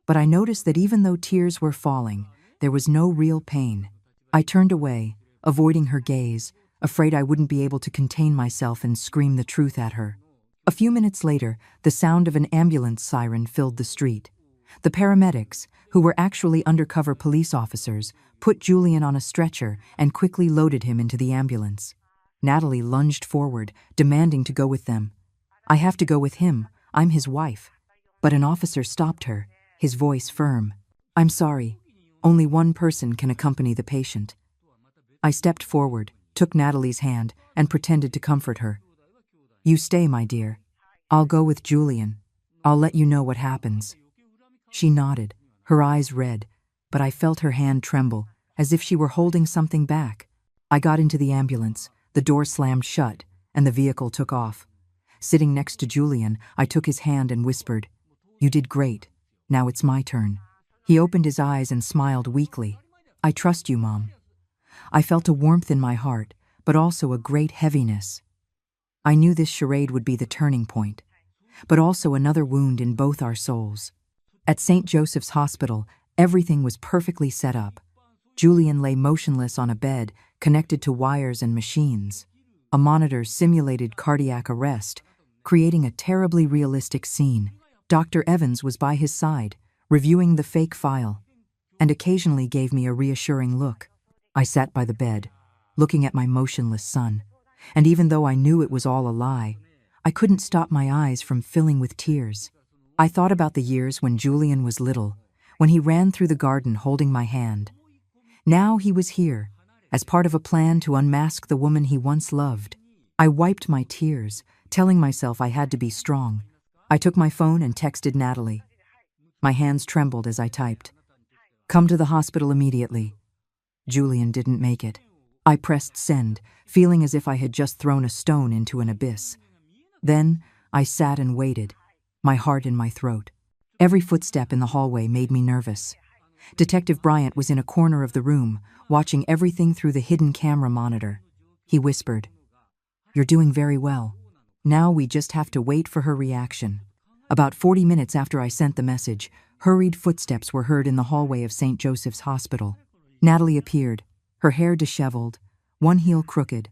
But I noticed that even though tears were falling, there was no real pain. I turned away, avoiding her gaze, afraid I wouldn't be able to contain myself and scream the truth at her. A few minutes later, the sound of an ambulance siren filled the street. The paramedics, who were actually undercover police officers, put Julian on a stretcher and quickly loaded him into the ambulance. Natalie lunged forward, demanding to go with them. "I have to go with him. I'm his wife." But an officer stopped her, his voice firm. "I'm sorry. Only one person can accompany the patient." I stepped forward, took Natalie's hand, and pretended to comfort her. "You stay, my dear. I'll go with Julian. I'll let you know what happens." She nodded, her eyes red, but I felt her hand tremble, as if she were holding something back. I got into the ambulance, the door slammed shut, and the vehicle took off. Sitting next to Julian, I took his hand and whispered, "You did great. Now it's my turn." He opened his eyes and smiled weakly. "I trust you, Mom." I felt a warmth in my heart, but also a great heaviness. I knew this charade would be the turning point, but also another wound in both our souls. At St. Joseph's Hospital, everything was perfectly set up. Julian lay motionless on a bed, connected to wires and machines. A monitor simulated cardiac arrest, creating a terribly realistic scene. Dr. Evans was by his side, reviewing the fake file, and occasionally gave me a reassuring look. I sat by the bed, looking at my motionless son, and even though I knew it was all a lie, I couldn't stop my eyes from filling with tears. I thought about the years when Julian was little, when he ran through the garden holding my hand. Now he was here, as part of a plan to unmask the woman he once loved. I wiped my tears, telling myself I had to be strong. I took my phone and texted Natalie. My hands trembled as I typed, "Come to the hospital immediately." Julian didn't make it. I pressed send, feeling as if I had just thrown a stone into an abyss. Then I sat and waited, my heart in my throat. Every footstep in the hallway made me nervous. Detective Bryant was in a corner of the room, watching everything through the hidden camera monitor. He whispered, "You're doing very well. Now we just have to wait for her reaction." About 40 minutes after I sent the message, hurried footsteps were heard in the hallway of St. Joseph's Hospital. Natalie appeared, her hair disheveled, one heel crooked,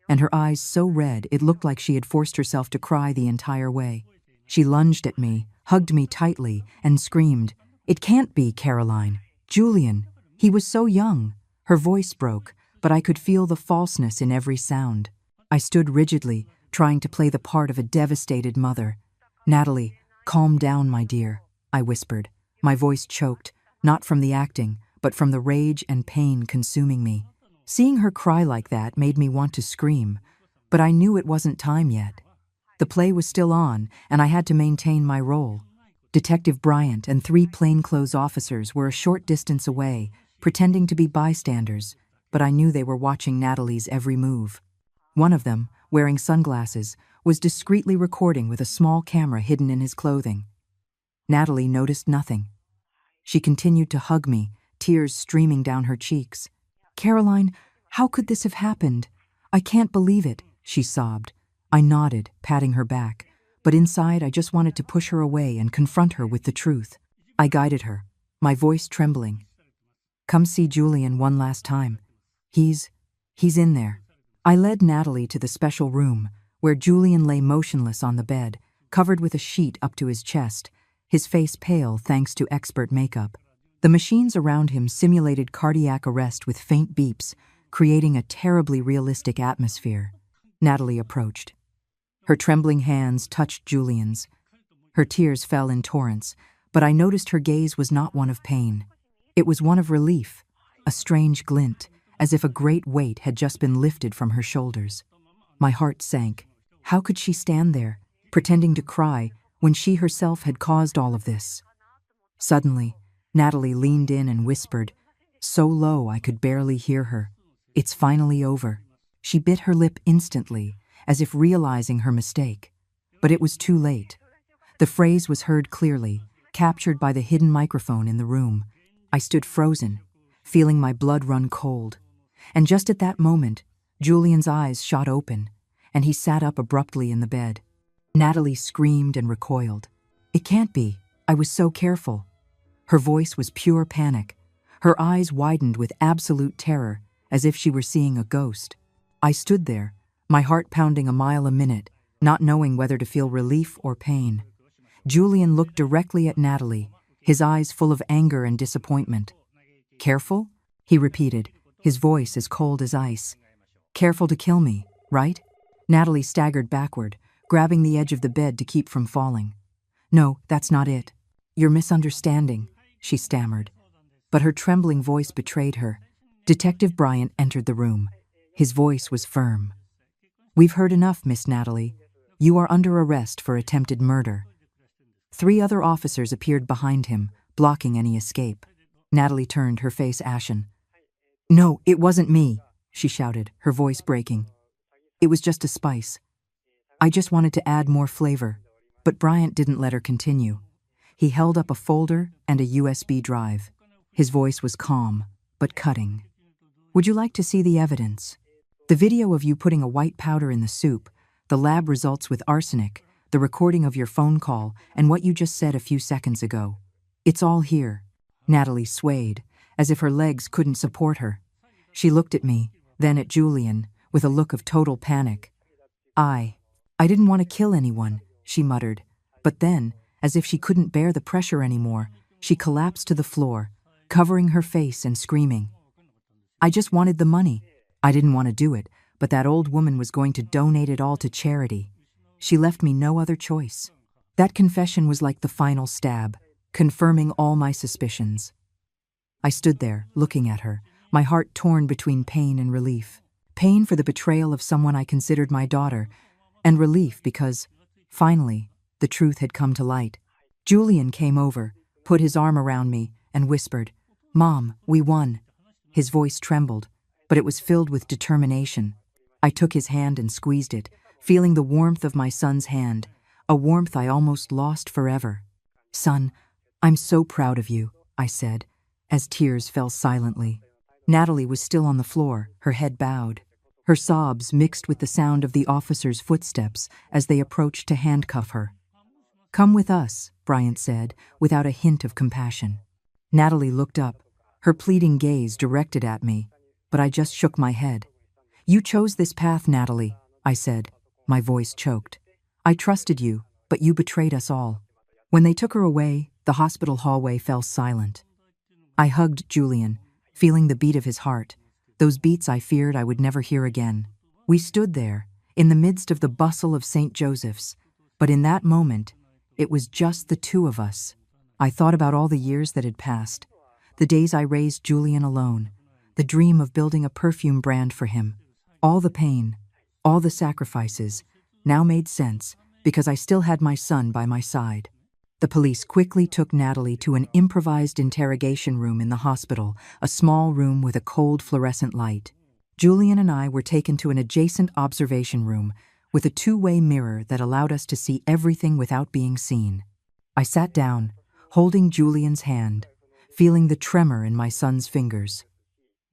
and her eyes so red it looked like she had forced herself to cry the entire way. She lunged at me, hugged me tightly, and screamed, "It can't be, Caroline. Julian, he was so young." Her voice broke, but I could feel the falseness in every sound. I stood rigidly, trying to play the part of a devastated mother. "Natalie, calm down, my dear," I whispered. My voice choked, not from the acting, but from the rage and pain consuming me. Seeing her cry like that made me want to scream, but I knew it wasn't time yet. The play was still on, and I had to maintain my role. Detective Bryant and 3 plainclothes officers were a short distance away, pretending to be bystanders, but I knew they were watching Natalie's every move. One of them, wearing sunglasses, was discreetly recording with a small camera hidden in his clothing. Natalie noticed nothing. She continued to hug me, tears streaming down her cheeks. "Caroline, how could this have happened? I can't believe it," she sobbed. I nodded, patting her back, but inside I just wanted to push her away and confront her with the truth. I guided her, my voice trembling. "Come see Julian one last time. He's in there." I led Natalie to the special room, where Julian lay motionless on the bed, covered with a sheet up to his chest, his face pale thanks to expert makeup. The machines around him simulated cardiac arrest with faint beeps, creating a terribly realistic atmosphere. Natalie approached. Her trembling hands touched Julian's. Her tears fell in torrents, but I noticed her gaze was not one of pain. It was one of relief, a strange glint, as if a great weight had just been lifted from her shoulders. My heart sank. How could she stand there, pretending to cry, when she herself had caused all of this? Suddenly, Natalie leaned in and whispered, so low I could barely hear her, "It's finally over." She bit her lip instantly, as if realizing her mistake. But it was too late. The phrase was heard clearly, captured by the hidden microphone in the room. I stood frozen, feeling my blood run cold. And just at that moment, Julian's eyes shot open, and he sat up abruptly in the bed. Natalie screamed and recoiled. "It can't be. I was so careful." Her voice was pure panic. Her eyes widened with absolute terror, as if she were seeing a ghost. I stood there, my heart pounding a mile a minute, not knowing whether to feel relief or pain. Julian looked directly at Natalie, his eyes full of anger and disappointment. "Careful?" he repeated, his voice as cold as ice. "Careful to kill me, right?" Natalie staggered backward, grabbing the edge of the bed to keep from falling. "No, that's not it. You're misunderstanding," she stammered. But her trembling voice betrayed her. Detective Bryant entered the room. His voice was firm. "We've heard enough, Miss Natalie. You are under arrest for attempted murder." 3 other officers appeared behind him, blocking any escape. Natalie turned, her face ashen. "No, it wasn't me," she shouted, her voice breaking. "It was just a spice. I just wanted to add more flavor." But Bryant didn't let her continue. He held up a folder and a USB drive. His voice was calm, but cutting. "Would you like to see the evidence? The video of you putting a white powder in the soup, the lab results with arsenic, the recording of your phone call, and what you just said a few seconds ago. It's all here." Natalie swayed, as if her legs couldn't support her. She looked at me, then at Julian, with a look of total panic. I didn't want to kill anyone," she muttered. But then, as if she couldn't bear the pressure anymore, she collapsed to the floor, covering her face and screaming. "I just wanted the money. I didn't want to do it, but that old woman was going to donate it all to charity. She left me no other choice." That confession was like the final stab, confirming all my suspicions. I stood there, looking at her, my heart torn between pain and relief. Pain for the betrayal of someone I considered my daughter, and relief because, finally, the truth had come to light. Julian came over, put his arm around me, and whispered, "Mom, we won." His voice trembled, but it was filled with determination. I took his hand and squeezed it, feeling the warmth of my son's hand, a warmth I almost lost forever. "Son, I'm so proud of you," I said, as tears fell silently. Natalie was still on the floor, her head bowed. Her sobs mixed with the sound of the officers' footsteps as they approached to handcuff her. "Come with us," Bryant said, without a hint of compassion. Natalie looked up, her pleading gaze directed at me, but I just shook my head. "You chose this path, Natalie," I said, my voice choked. "I trusted you, but you betrayed us all." When they took her away, the hospital hallway fell silent. I hugged Julian, feeling the beat of his heart, those beats I feared I would never hear again. We stood there, in the midst of the bustle of St. Joseph's, but in that moment, it was just the two of us. I thought about all the years that had passed, the days I raised Julian alone, the dream of building a perfume brand for him. All the pain, all the sacrifices, now made sense because I still had my son by my side. The police quickly took Natalie to an improvised interrogation room in the hospital, a small room with a cold fluorescent light. Julian and I were taken to an adjacent observation room with a two-way mirror that allowed us to see everything without being seen. I sat down, holding Julian's hand, feeling the tremor in my son's fingers.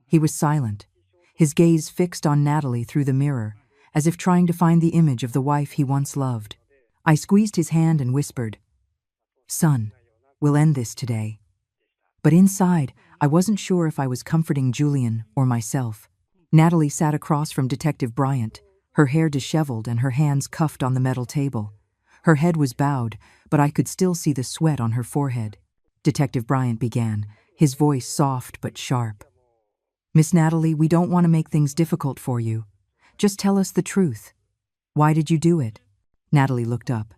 He was silent, his gaze fixed on Natalie through the mirror, as if trying to find the image of the wife he once loved. I squeezed his hand and whispered, "Son, we'll end this today." But inside, I wasn't sure if I was comforting Julian or myself. Natalie sat across from Detective Bryant, her hair disheveled and her hands cuffed on the metal table. Her head was bowed, but I could still see the sweat on her forehead. Detective Bryant began, his voice soft but sharp. "Miss Natalie, we don't want to make things difficult for you. Just tell us the truth. Why did you do it?" Natalie looked up.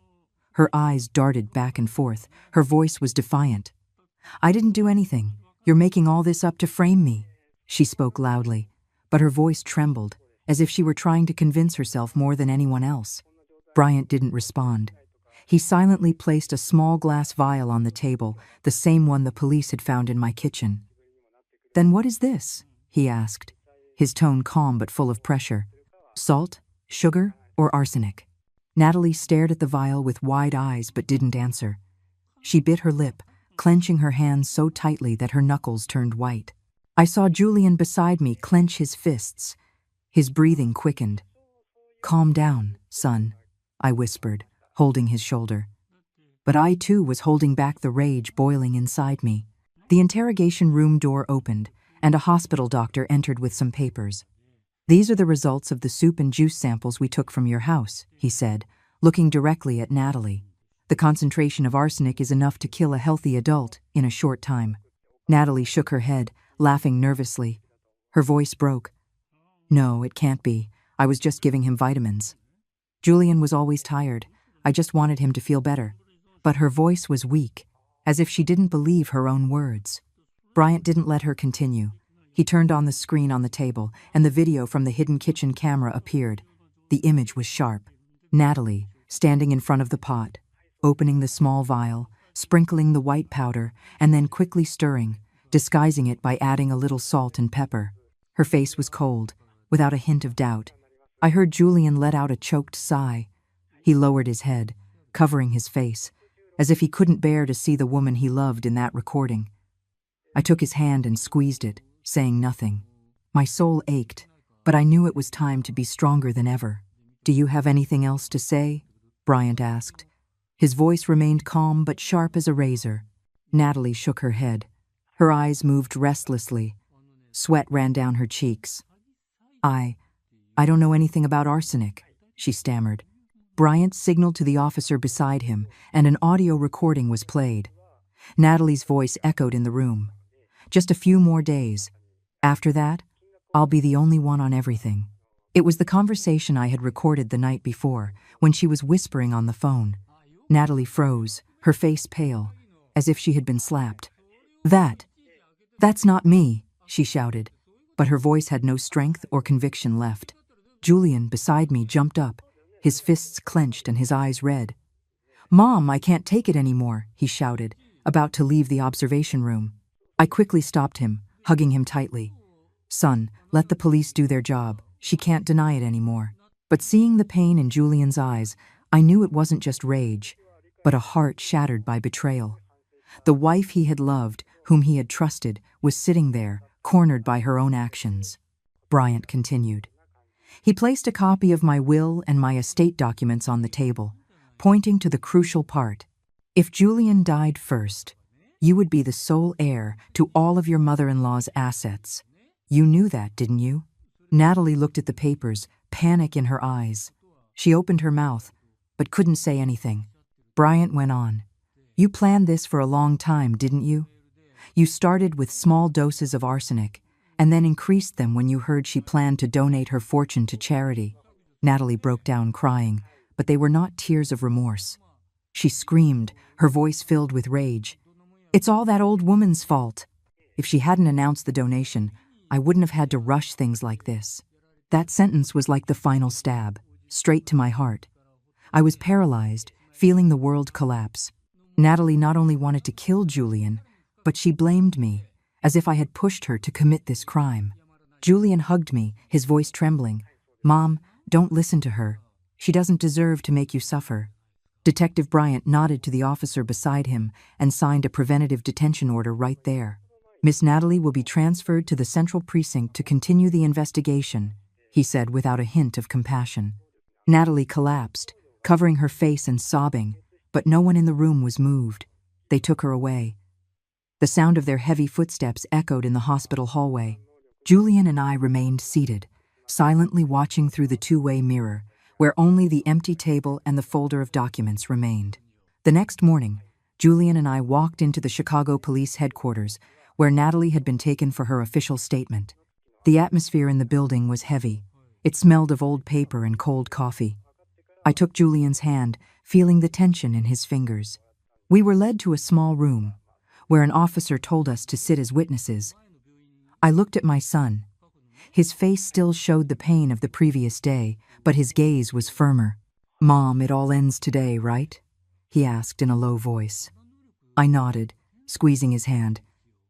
Her eyes darted back and forth. Her voice was defiant. "I didn't do anything. You're making all this up to frame me." She spoke loudly, but her voice trembled, as if she were trying to convince herself more than anyone else. Bryant didn't respond. He silently placed a small glass vial on the table, the same one the police had found in my kitchen. "Then what is this?" he asked, his tone calm but full of pressure. "Salt, sugar, or arsenic?" Natalie stared at the vial with wide eyes but didn't answer. She bit her lip, clenching her hands so tightly that her knuckles turned white. I saw Julian beside me clench his fists. His breathing quickened. "Calm down, son," I whispered, holding his shoulder. But I too was holding back the rage boiling inside me. The interrogation room door opened, and a hospital doctor entered with some papers. "These are the results of the soup and juice samples we took from your house," he said, looking directly at Natalie. "The concentration of arsenic is enough to kill a healthy adult in a short time." Natalie shook her head, laughing nervously. Her voice broke. "No, it can't be. I was just giving him vitamins. Julian was always tired. I just wanted him to feel better." But her voice was weak, as if she didn't believe her own words. Bryant didn't let her continue. He turned on the screen on the table, and the video from the hidden kitchen camera appeared. The image was sharp. Natalie, standing in front of the pot, opening the small vial, sprinkling the white powder, and then quickly stirring, disguising it by adding a little salt and pepper. Her face was cold, without a hint of doubt. I heard Julian let out a choked sigh. He lowered his head, covering his face, as if he couldn't bear to see the woman he loved in that recording. I took his hand and squeezed it, saying nothing. My soul ached, but I knew it was time to be stronger than ever. "Do you have anything else to say?" Bryant asked. His voice remained calm but sharp as a razor. Natalie shook her head. Her eyes moved restlessly. Sweat ran down her cheeks. I don't know anything about arsenic," she stammered. Bryant signaled to the officer beside him, and an audio recording was played. Natalie's voice echoed in the room. "Just a few more days. After that, I'll be the only one on everything." It was the conversation I had recorded the night before, when she was whispering on the phone. Natalie froze, her face pale, as if she had been slapped. That's not me," she shouted, but her voice had no strength or conviction left. Julian, beside me, jumped up, his fists clenched and his eyes red. "Mom, I can't take it anymore," he shouted, about to leave the observation room. I quickly stopped him, hugging him tightly. "Son, let the police do their job. She can't deny it anymore." But seeing the pain in Julian's eyes, I knew it wasn't just rage, but a heart shattered by betrayal. The wife he had loved, whom he had trusted, was sitting there, cornered by her own actions. Bryant continued. He placed a copy of my will and my estate documents on the table, pointing to the crucial part. "If Julian died first, you would be the sole heir to all of your mother-in-law's assets. You knew that, didn't you?" Natalie looked at the papers, panic in her eyes. She opened her mouth, but couldn't say anything. Bryant went on. "You planned this for a long time, didn't you? You started with small doses of arsenic, and then increased them when you heard she planned to donate her fortune to charity." Natalie broke down crying, but they were not tears of remorse. She screamed, her voice filled with rage. "It's all that old woman's fault. If she hadn't announced the donation, I wouldn't have had to rush things like this." That sentence was like the final stab, straight to my heart. I was paralyzed, feeling the world collapse. Natalie not only wanted to kill Julian, but she blamed me, as if I had pushed her to commit this crime. Julian hugged me, his voice trembling. "Mom, don't listen to her. She doesn't deserve to make you suffer." Detective Bryant nodded to the officer beside him and signed a preventative detention order right there. "Miss Natalie will be transferred to the Central Precinct to continue the investigation," he said without a hint of compassion. Natalie collapsed, covering her face and sobbing, but no one in the room was moved. They took her away. The sound of their heavy footsteps echoed in the hospital hallway. Julian and I remained seated, silently watching through the two-way mirror, where only the empty table and the folder of documents remained. The next morning, Julian and I walked into the Chicago Police Headquarters, where Natalie had been taken for her official statement. The atmosphere in the building was heavy. It smelled of old paper and cold coffee. I took Julian's hand, feeling the tension in his fingers. We were led to a small room, where an officer told us to sit as witnesses. I looked at my son. His face still showed the pain of the previous day, but his gaze was firmer. "Mom, it all ends today, right?" he asked in a low voice. I nodded, squeezing his hand.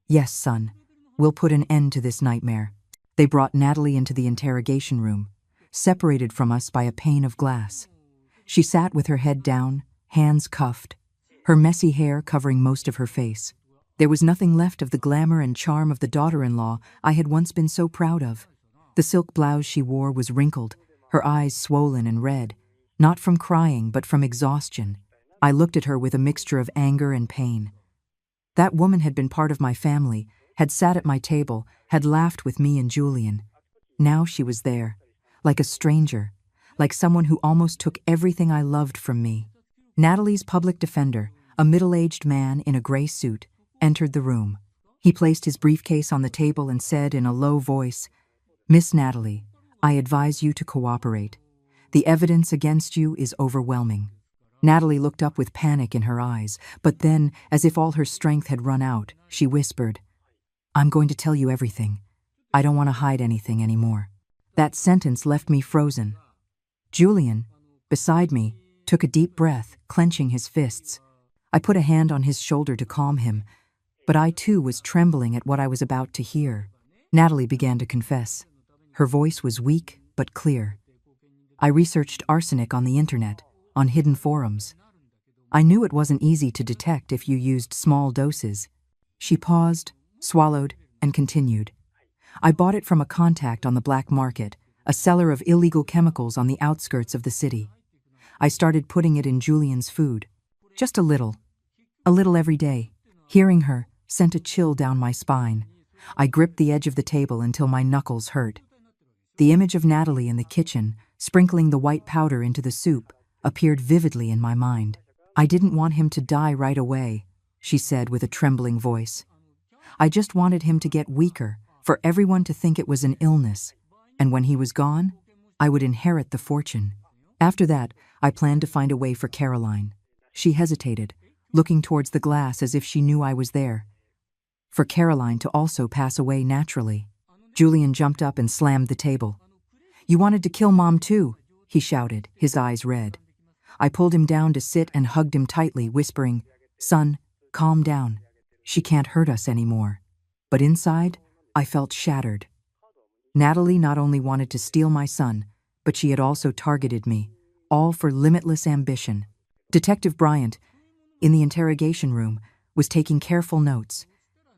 "Yes, son. We'll put an end to this nightmare." They brought Natalie into the interrogation room, separated from us by a pane of glass. She sat with her head down, hands cuffed, her messy hair covering most of her face. There was nothing left of the glamour and charm of the daughter-in-law I had once been so proud of. The silk blouse she wore was wrinkled, her eyes swollen and red, not from crying but from exhaustion. I looked at her with a mixture of anger and pain. That woman had been part of my family, had sat at my table, had laughed with me and Julian. Now she was there, like a stranger, like someone who almost took everything I loved from me. Natalie's public defender, a middle-aged man in a gray suit, entered the room. He placed his briefcase on the table and said in a low voice, "Miss Natalie, I advise you to cooperate. The evidence against you is overwhelming." Natalie looked up with panic in her eyes, but then, as if all her strength had run out, she whispered, "I'm going to tell you everything. I don't want to hide anything anymore." That sentence left me frozen. Julian, beside me, took a deep breath, clenching his fists. I put a hand on his shoulder to calm him, but I too was trembling at what I was about to hear. Natalie began to confess. Her voice was weak but clear. "I researched arsenic on the internet, on hidden forums. I knew it wasn't easy to detect if you used small doses." She paused, swallowed, and continued. "I bought it from a contact on the black market, a seller of illegal chemicals on the outskirts of the city. I started putting it in Julian's food. Just a little every day." Hearing her sent a chill down my spine. I gripped the edge of the table until my knuckles hurt. The image of Natalie in the kitchen, sprinkling the white powder into the soup, appeared vividly in my mind. "I didn't want him to die right away," she said with a trembling voice. "I just wanted him to get weaker, for everyone to think it was an illness, and when he was gone, I would inherit the fortune." After that, I planned to find a way for Caroline. She hesitated, looking towards the glass as if she knew I was there. For Caroline to also pass away naturally. Julian jumped up and slammed the table. "You wanted to kill Mom too," he shouted, his eyes red. I pulled him down to sit and hugged him tightly, whispering, "Son, calm down. She can't hurt us anymore." But inside, I felt shattered. Natalie not only wanted to steal my son, but she had also targeted me, all for limitless ambition. Detective Bryant, in the interrogation room, was taking careful notes.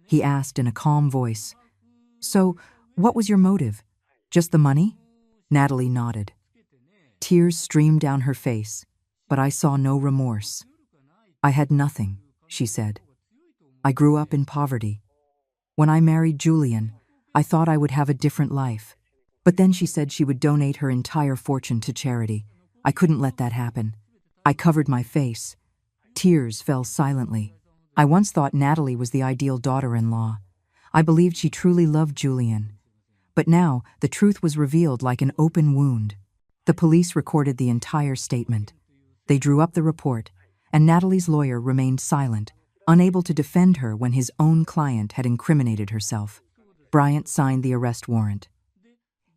He asked in a calm voice, "So, what was your motive? Just the money?" Natalie nodded. Tears streamed down her face, but I saw no remorse. "I had nothing," she said. "I grew up in poverty. When I married Julian, I thought I would have a different life. But then she said she would donate her entire fortune to charity. I couldn't let that happen. I covered my face. Tears fell silently. I once thought Natalie was the ideal daughter-in-law. I believed she truly loved Julian. But now, the truth was revealed like an open wound. The police recorded the entire statement. They drew up the report, and Natalie's lawyer remained silent, unable to defend her when his own client had incriminated herself. Bryant signed the arrest warrant.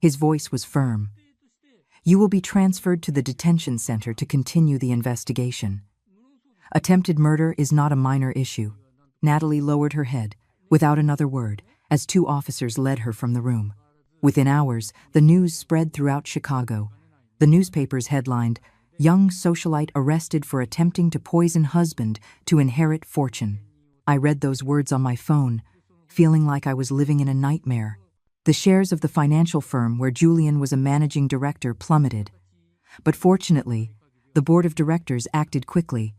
His voice was firm. "You will be transferred to the detention center to continue the investigation." Attempted murder is not a minor issue. Natalie lowered her head, without another word, as two officers led her from the room. Within hours, the news spread throughout Chicago. The newspapers headlined, "Young socialite arrested for attempting to poison husband to inherit fortune." I read those words on my phone, feeling like I was living in a nightmare. The shares of the financial firm where Julian was a managing director plummeted. But fortunately, the board of directors acted quickly.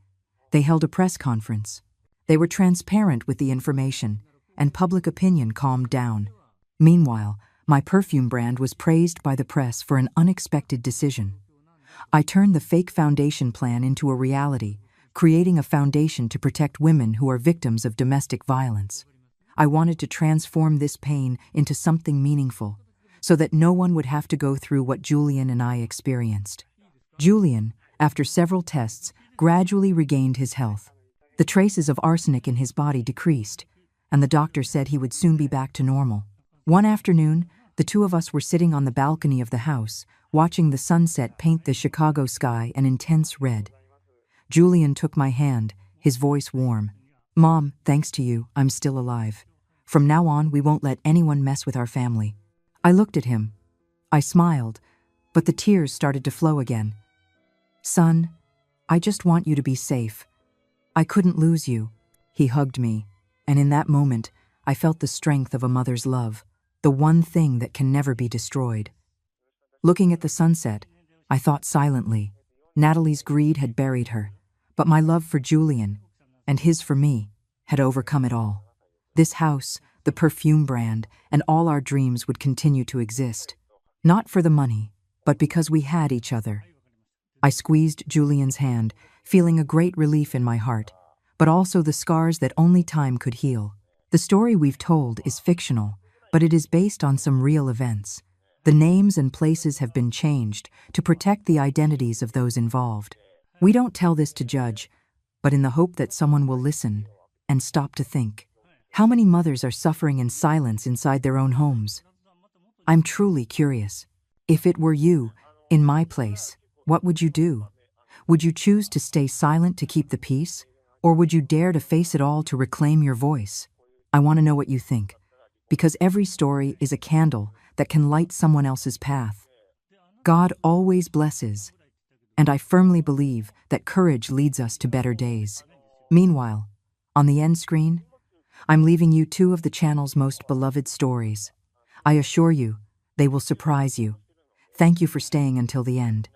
They held a press conference. They were transparent with the information, and public opinion calmed down. Meanwhile, my perfume brand was praised by the press for an unexpected decision. I turned the fake foundation plan into a reality, creating a foundation to protect women who are victims of domestic violence. I wanted to transform this pain into something meaningful, so that no one would have to go through what Julian and I experienced. Julian, after several tests, gradually regained his health. The traces of arsenic in his body decreased, and the doctor said he would soon be back to normal. One afternoon, the two of us were sitting on the balcony of the house, watching the sunset paint the Chicago sky an intense red. Julian took my hand, his voice warm. "Mom, thanks to you, I'm still alive. From now on, we won't let anyone mess with our family." I looked at him. I smiled, but the tears started to flow again. "Son, I just want you to be safe. I couldn't lose you." He hugged me, and in that moment, I felt the strength of a mother's love, the one thing that can never be destroyed. Looking at the sunset, I thought silently. Natalie's greed had buried her, but my love for Julian, and his for me, had overcome it all. This house, the perfume brand, and all our dreams would continue to exist. Not for the money, but because we had each other. I squeezed Julian's hand, feeling a great relief in my heart, but also the scars that only time could heal. The story we've told is fictional, but it is based on some real events. The names and places have been changed to protect the identities of those involved. We don't tell this to judge, but in the hope that someone will listen and stop to think. How many mothers are suffering in silence inside their own homes? I'm truly curious. If it were you, in my place, what would you do? Would you choose to stay silent to keep the peace, or would you dare to face it all to reclaim your voice? I want to know what you think, because every story is a candle that can light someone else's path. God always blesses, and I firmly believe that courage leads us to better days. Meanwhile, on the end screen, I'm leaving you two of the channel's most beloved stories. I assure you, they will surprise you. Thank you for staying until the end.